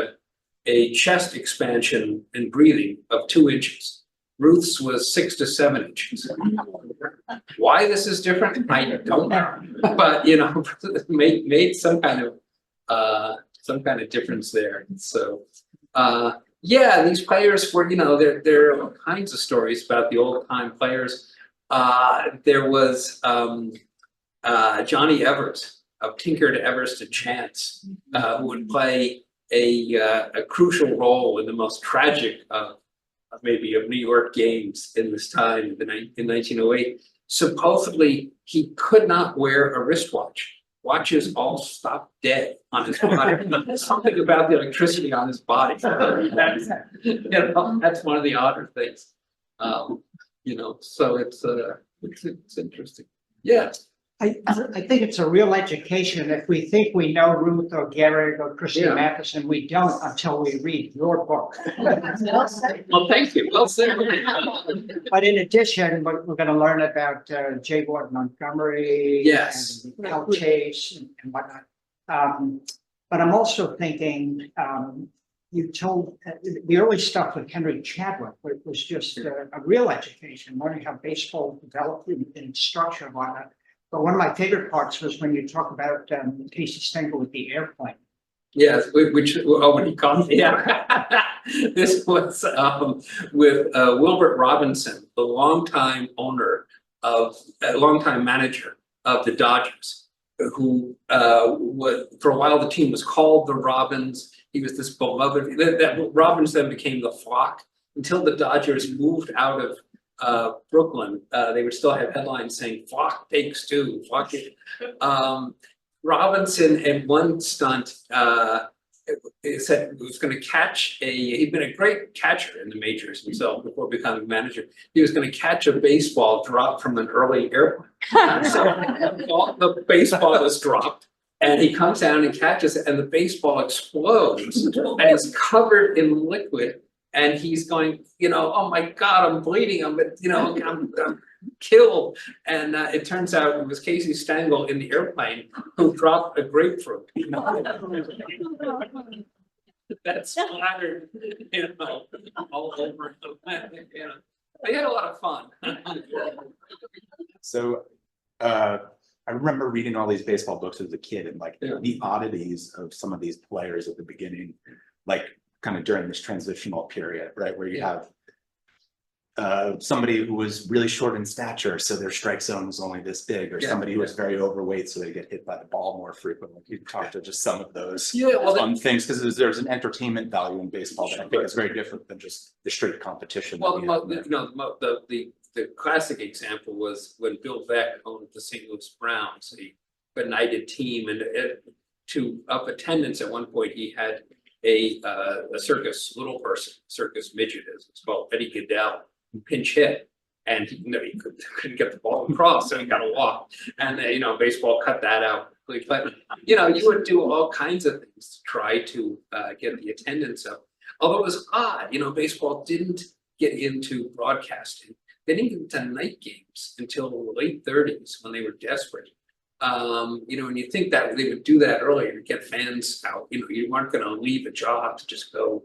a chest expansion and breathing of 2 inches. Ruth's was 6 to 7 inches. Why this is different, I don't know, but you know, made some kind of difference there. So, yeah, these players were, you know, there are all kinds of stories about the old time players. There was Johnny Evers of Tinker to Evers to Chance, who would play a crucial role in the most tragic maybe of New York games in this time in 1908. Supposedly, he could not wear a wristwatch. Watches all stopped dead on his body. Something about the electricity on his body. That's, you know, that's one of the odder things. You know, so it's interesting. Yeah. I think it's a real education. If we think we know Ruth or Garrett or Christy Yeah. Matheson, we don't until we read your book. Well, thank you. Well said. But in addition, we're going to learn about J. Ward Montgomery. Yes. And Cal Chase and whatnot. But I'm also thinking, you told the early stuff with Henry Chadwick, which was just a real education, learning how baseball developed in structure and whatnot. But one of my favorite parts was when you talk about Casey Stengel with the airplane. Yes, which, oh, when he called me, yeah. This was with Wilbert Robinson, the longtime manager of the Dodgers, who for a while the team was called the Robins. He was this beloved, that Robins then became the Flock until the Dodgers moved out of Brooklyn. They would still have headlines saying Flock takes 2, Flock. Robinson had one stunt, he said he was going to catch he'd been a great catcher in the majors himself before becoming manager. He was going to catch a baseball dropped from an early airplane. So all the baseball was dropped and he comes down and catches it and the baseball explodes and it's covered in liquid. And he's going, you know, oh my God, I'm bleeding. I'm killed. And it turns out it was Casey Stengel in the airplane who dropped a grapefruit. You know? That splattered, you know, all over the planet. You know, they had a lot of fun. So, I remember reading all these baseball books as a kid and like the oddities of some of these players at the beginning, like kind of during this transitional period, right? Where you have somebody who was really short in stature, so their strike zone was only this big, or somebody who was very overweight, so they get hit by the ball more frequently. You can talk to just some of those fun things, because there's an entertainment value in baseball that I think is very different than just the straight competition. Well, the classic example was when Bill Veeck owned the St. Louis Browns, a benighted team, and up attendance at one point he had a circus little person, circus midget as it's called, Eddie Goodell, pinch hit, and he couldn't get the ball across, so he got to walk. And you know, baseball cut that out. But you know, you would do all kinds of things to try to get the attendance up. Although it was odd, you know, baseball didn't get into broadcasting. They didn't get into night games until the late 30s when they were desperate. You know, and you think that they would do that earlier to get fans out. You know, you weren't going to leave a job to just go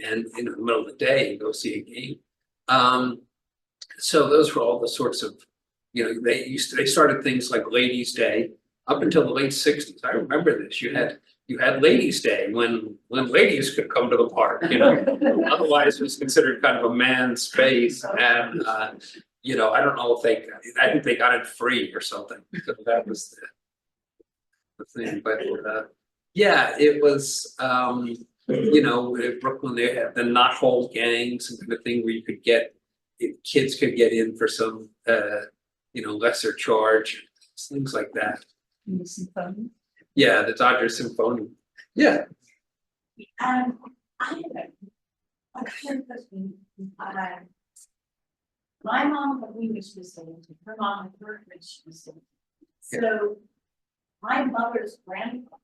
and in the middle of the day and go see a game. So those were all the sorts of, you know, they started things like Ladies' Day up until the late 60s. I remember this. You had Ladies' Day when ladies could come to the park. You know, otherwise it was considered kind of a man's space. And you know, I don't know if I think they got it free or something. So that was the thing. But Yeah, it was, you know, in Brooklyn, they had the knot hole gangs and kind of thing where you could get, kids could get in for some, you know, lesser charge, things like that. Yeah, the Dodger Symphony. Yeah, I have a kind of question. My mom, when we was listening, her mom and her when she was listening. So my mother's grandfather,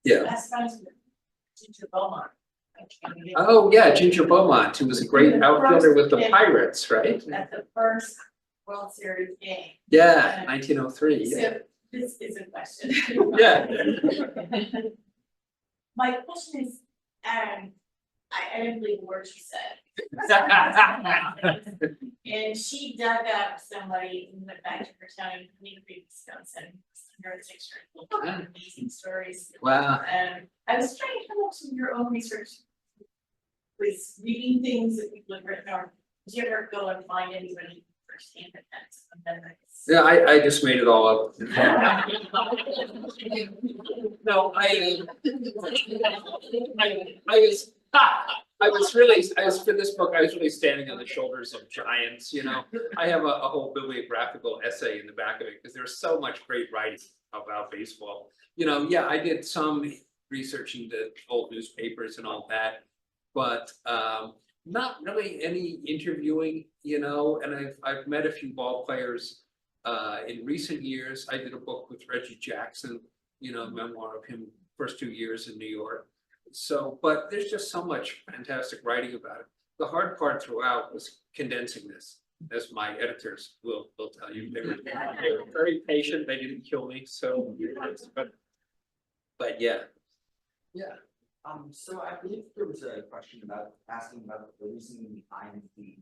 yeah. best friends with Ginger Beaumont. Oh, yeah, Ginger Beaumont, who was a great outfielder with the Pirates, right? At the first World Series game. Yeah, 1903, yeah. So this is a question. Yeah. My question is, I didn't believe a word she said. And she dug up somebody and went back to her town in Honey Creek, Wisconsin. Her picture, amazing stories. Wow. I was trying to come up to your own research. Was reading things that people have written, or did you ever go and find anybody firsthand that that's amendments? Yeah, I just made it all up. No, I was for this book, I was really standing on the shoulders of giants, you know. I have a whole bibliographical essay in the back of it because there's so much great writing about baseball. You know, yeah, I did some research into old newspapers and all that, but not really any interviewing, you know, and I've met a few ball players in recent years. I did a book with Reggie Jackson, you know, memoir of him first 2 years in New York. So, but there's just so much fantastic writing about it. The hard part throughout was condensing this, as my editors will tell you. They were very patient. They didn't kill me. So, but yeah. Yeah. So I believe there was a question about asking about the reasoning behind the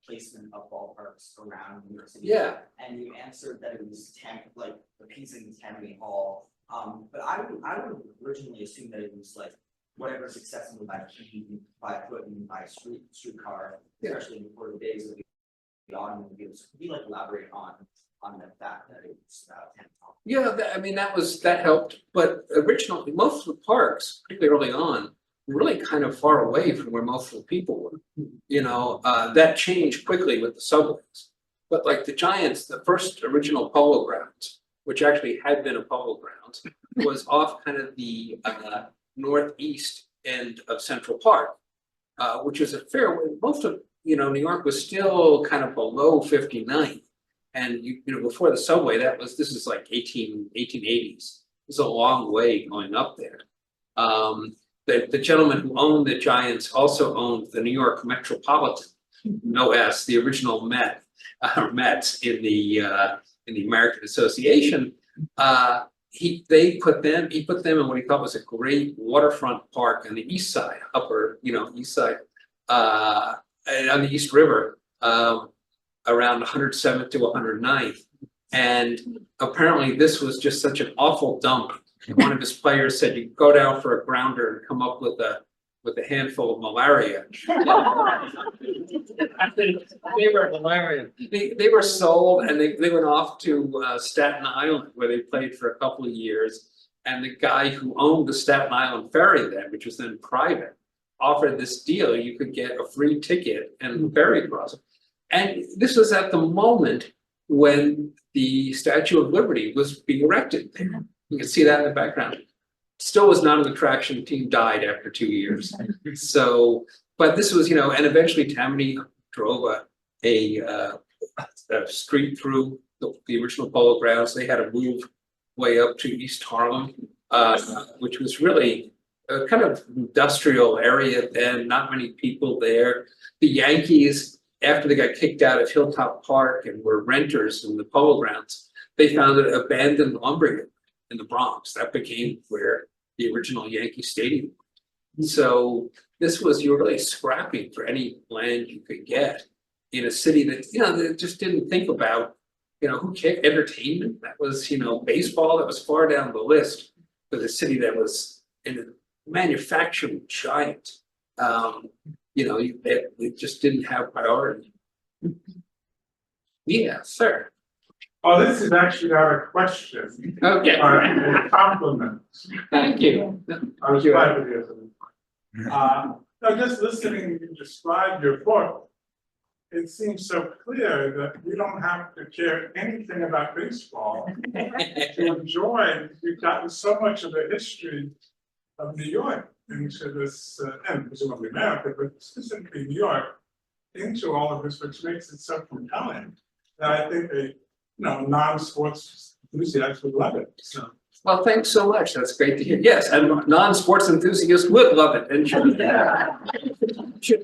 placement of ballparks around New York City. Yeah. And you answered that it was like appeasing Tammany Hall. But I would originally assume that it was like whatever's accessible by key, by foot, and by streetcar, especially before the days of the automobiles. Could you like elaborate on the fact that it was Tammany Hall? Yeah, I mean, that helped, but originally, most of the parks, particularly early on, were really kind of far away from where most of the people were. You know, that changed quickly with the subways. But like the Giants, the first original polo grounds, which actually had been a polo grounds, was off kind of the northeast end of Central Park, which is a fair way. Most of, you know, New York was still kind of below 59th. And you know, before the subway, this is like 1880s. It's a long way going up there. The gentleman who owned the Giants also owned the New York Metropolitan, no S, the original Mets in the American Association. He put them in what he thought was a great waterfront park on the east side, east side, on the East River. Around 107th to 109th. And apparently this was just such an awful dump. One of his players said, you go down for a grounder and come up with a handful of malaria. They were malaria. They were sold and they went off to Staten Island where they played for a couple of years. And the guy who owned the Staten Island ferry then, which was then private, offered this deal. You could get a free ticket and ferry crossing. And this was at the moment when the Statue of Liberty was being erected there. You can see that in the background. Still was not an attraction. The team died after 2 years. So, but this was, you know, and eventually Tammany drove a street through the original polo grounds. They had to move way up to East Harlem, which was really a kind of industrial area then, not many people there. The Yankees, after they got kicked out of Hilltop Park and were renters in the polo grounds, they found an abandoned lumberyard in the Bronx. That became where the original Yankee Stadium was. So this was, you were really scrapping for any land you could get in a city that, you know, that just didn't think about, you know, who cared, entertainment. That was, you know, baseball, that was far down the list for the city that was in a manufacturing giant. You know, it just didn't have priority. Yeah, sir. Oh, this is actually not a question, Okay, a compliment. thank you. I was glad to hear something. No, just listening you describe your book, it seems so clear that you don't have to care anything about baseball to enjoy. You've gotten so much of the history of New York into this, and presumably America, but specifically New York, into all of this, which makes it so compelling. That I think non-sports enthusiasts would love it, so. Well, thanks so much. That's great to hear. Yes, and non-sports enthusiasts would love it and should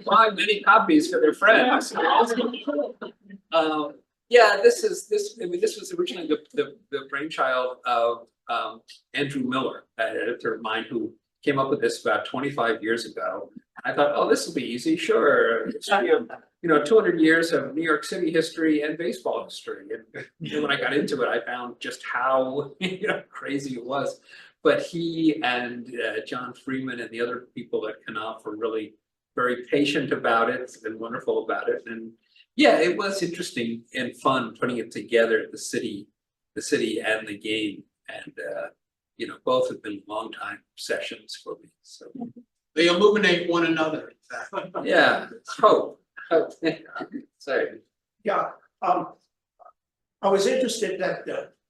buy many copies for their friends. Yeah, this was originally the brainchild of Andrew Miller, an editor of mine who came up with this about 25 years ago. I thought, oh, this will be easy, sure. History of, 200 years of New York City history and baseball history. And when I got into it, I found just how crazy it was. But he and John Freeman and the other people at Knopf were really very patient about it and wonderful about it. And yeah, it was interesting and fun putting it together, the city and the game. And both have been long time sessions for me. So They illuminate one another. yeah, hope. Sorry. Yeah, I was interested that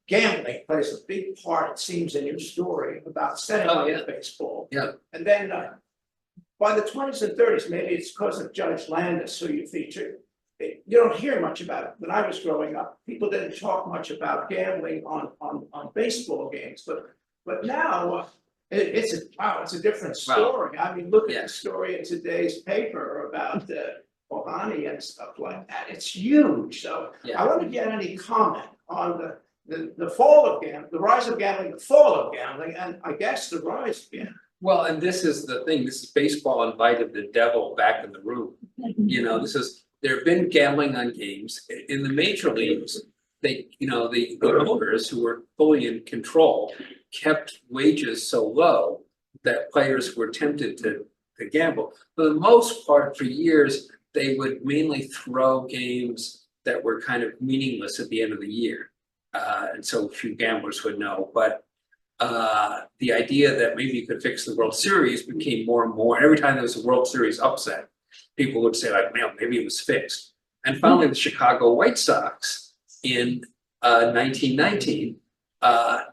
gambling plays a big part, it seems, in your story about setting Oh, up yeah. baseball. Yeah. And then by the 20s and 30s, maybe it's because of Judge Landis, who you featured. You don't hear much about it. When I was growing up, people didn't talk much about gambling on baseball games, but now it's a different story. I mean, look at the story in today's paper about Ohani and stuff like that. It's huge. So I want to get any comment on the fall of gambling, the rise of gambling, the fall of gambling, and I guess the rise again. Well, and this is the thing. This is baseball invited the devil back in the room. There have been gambling on games in the major leagues. The owners who were fully in control kept wages so low that players were tempted to gamble. For the most part, for years, they would mainly throw games that were kind of meaningless at the end of the year. And so few gamblers would know. But the idea that maybe you could fix the World Series became more and more. Every time there was a World Series upset, people would say, like, man, maybe it was fixed. And finally, the Chicago White Sox in 1919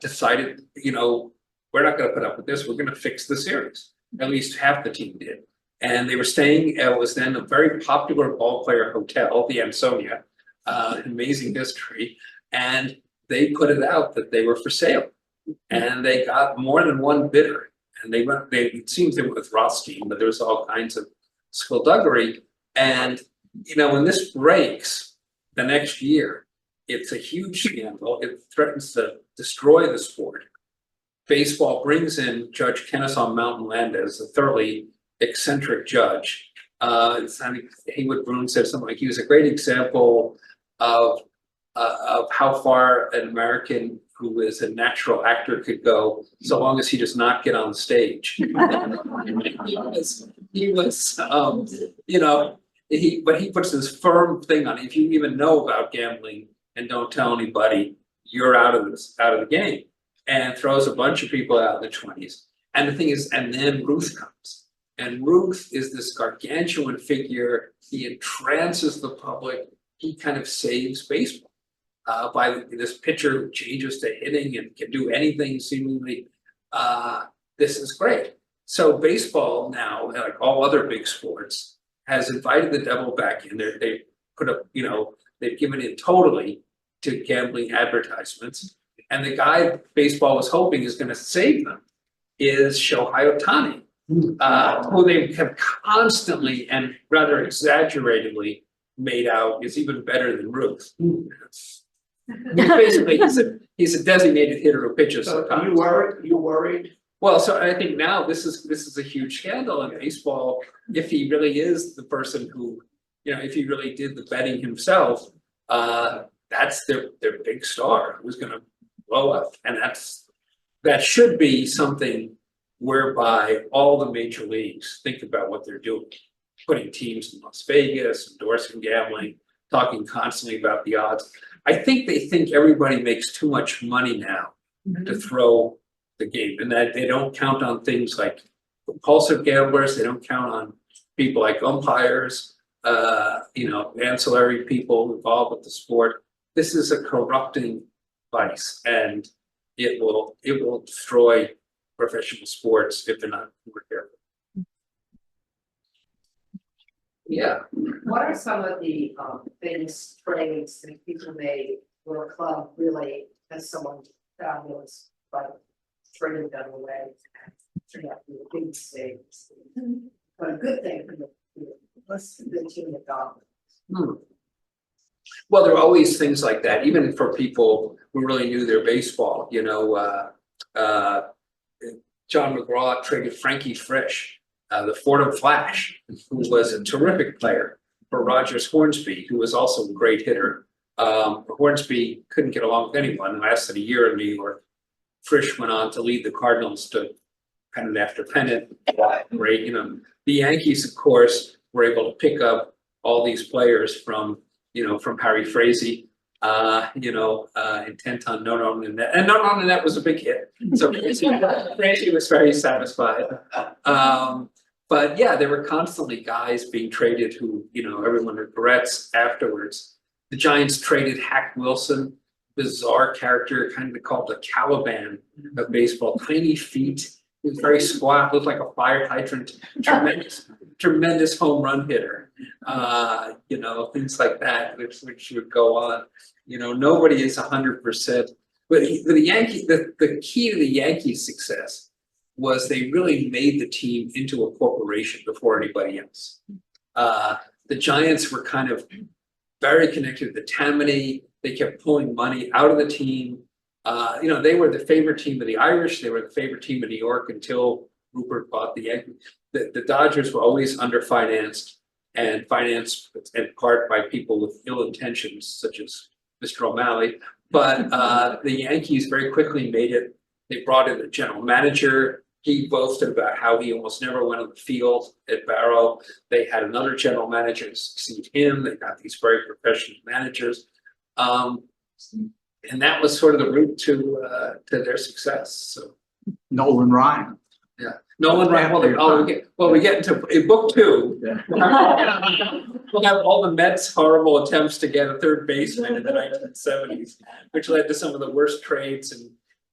decided, we're not going to put up with this. We're going to fix the series. At least half the team did. And they were staying, it was then a very popular ball player hotel, the Ansonia, amazing history. And they put it out that they were for sale. And they got more than one bidder. And it seems they went with Rothstein, but there was all kinds of skullduggery. And, when this breaks the next year, it's a huge scandal. It threatens to destroy the sport. Baseball brings in Judge Kennesaw Mountain Landis, a thoroughly eccentric judge. Haywood Broun said something like he was a great example of how far an American who is a natural actor could go, so long as he does not get on stage. But he puts this firm thing on it. If you even know about gambling and don't tell anybody, you're out of the game, and throws a bunch of people out in the 20s. And the thing is, and then Ruth comes. And Ruth is this gargantuan figure. He entrances the public. He kind of saves baseball. By this pitcher who changes to hitting and can do anything seemingly. This is great. So baseball now, like all other big sports, has invited the devil back in there. They put up, they've given in totally to gambling advertisements. And the guy baseball was hoping is going to save them is Shohei Ohtani, who they have constantly and rather exaggeratedly made out is even better than Ruth. Basically, he's a designated hitter who pitches. So sometimes. you worried? Well, so I think now this is a huge scandal in baseball. If he really is the person who, if he really did the betting himself, that's their big star who's going to blow up, and that should be something whereby all the major leagues think about what they're doing, putting teams in Las Vegas, endorsing gambling, talking constantly about the odds. I think they think everybody makes too much money now to throw the game, and that they don't count on things like compulsive gamblers. They don't count on people like umpires, ancillary people involved with the sport. This is a corrupting vice, and it will destroy professional sports if they're not more careful. Yeah. What are some of the famous trades that people made where a club really has someone fabulous, but traded them away? Turned out to be a big mistake. But a good thing for the team that dominates. Well, there are always things like that, even for people who really knew their baseball. John McGraw traded Frankie Frisch, the Fordham Flash, who was a terrific player, for Rogers Hornsby, who was also a great hitter. Hornsby couldn't get along with anyone and lasted a year in New York. Frisch went on to lead the Cardinals to pennant after pennant. Great, the Yankees, of course, were able to pick up all these players from Harry Frazee, intent on no on the net, and no on the net was a big hit. So Frazee was very satisfied. But yeah, there were constantly guys being traded who, everyone regrets afterwards. The Giants traded Hack Wilson, bizarre character, kind of called the Caliban of baseball, tiny feet. He was very squat, looked like a fire hydrant, tremendous home run hitter. Things like that, which would go on. Nobody is 100%. But the key to the Yankees' success was they really made the team into a corporation before anybody else. The Giants were kind of very connected to Tammany. They kept pulling money out of the team. They were the favorite team of the Irish. They were the favorite team of New York until Rupert bought the Yankees. The Dodgers were always underfinanced and financed in part by people with ill intentions, such as Mr. O'Malley. But the Yankees very quickly made it. They brought in the general manager. He boasted about how he almost never went on the field at Barrow. They had another general manager to succeed him. They got these very professional managers. And that was sort of the route to their success. So Nolan Ryan. yeah, Nolan Ryan. We get into book 2. Yeah. We'll have all the Mets' horrible attempts to get a third baseman in the 1970s, which led to some of the worst trades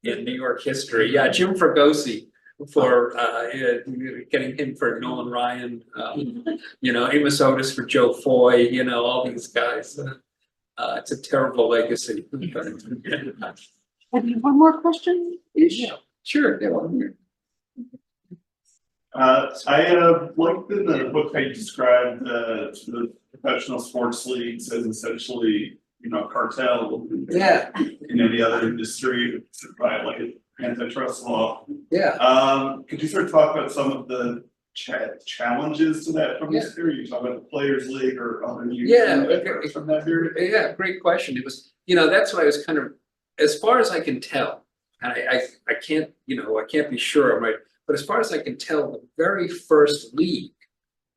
in New York history. Yeah, Jim Fregosi for getting him for Nolan Ryan. Amos Otis for Joe Foy. All these guys. It's a terrible legacy. Have you one more question? Yeah, sure. Yeah, one here. I liked in the book how you described the professional sports leagues as essentially, cartel. Yeah. In any other industry, by like antitrust law. Yeah. Could you sort of talk about some of the challenges to that from this theory? You talk about the Players League or other leagues from that period? Yeah, great question. It was, that's why I was kind of, as far as I can tell, and I can't, I can't be sure, right? But as far as I can tell, the very first league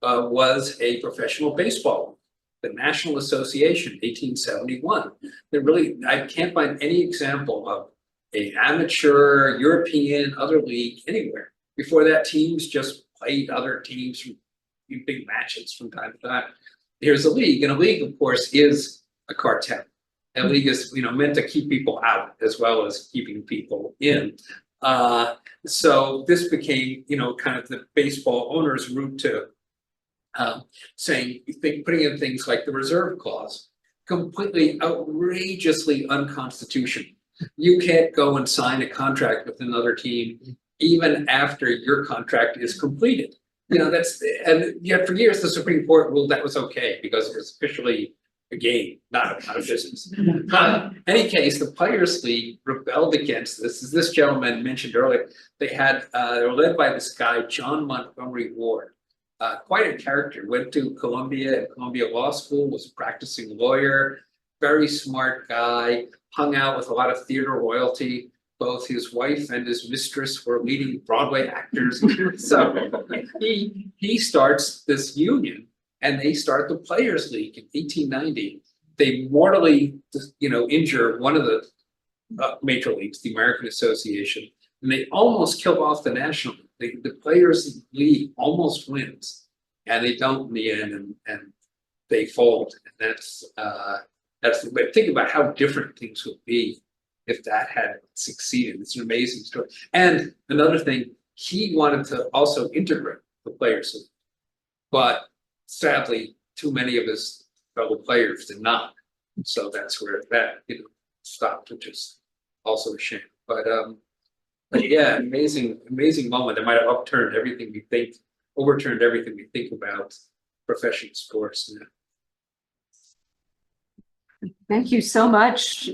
was a professional baseball league, the National Association, 1871. I can't find any example of an amateur, European, other league anywhere. Before that, teams just played other teams from big matches from time to time. Here's a league, and a league, of course, is a cartel. A league is, meant to keep people out as well as keeping people in. So this became, kind of the baseball owner's route to putting in things like the reserve clause, completely outrageously unconstitutional. You can't go and sign a contract with another team even after your contract is completed. And yet for years the Supreme Court ruled that was okay because it was officially a game, not a business. But in any case, the Players League rebelled against this. As this gentleman mentioned earlier, they were led by this guy, John Montgomery Ward. Quite a character, went to Columbia Law School, was a practicing lawyer, very smart guy, hung out with a lot of theater royalty. Both his wife and his mistress were leading Broadway actors. So he starts this union, and they start the Players League in 1890. they mortally, injure one of the major leagues, the American Association, and they almost kill off the National League. The Players League almost wins, and they don't in the end, and they fold. And that's the way. Think about how different things would be if that had succeeded. It's an amazing story. And another thing, he wanted to also integrate the Players League, but sadly, too many of his fellow players did not. So that's where that stopped, which is also a shame. But yeah, amazing moment that might have overturned everything we think about professional sports. Thank you so much.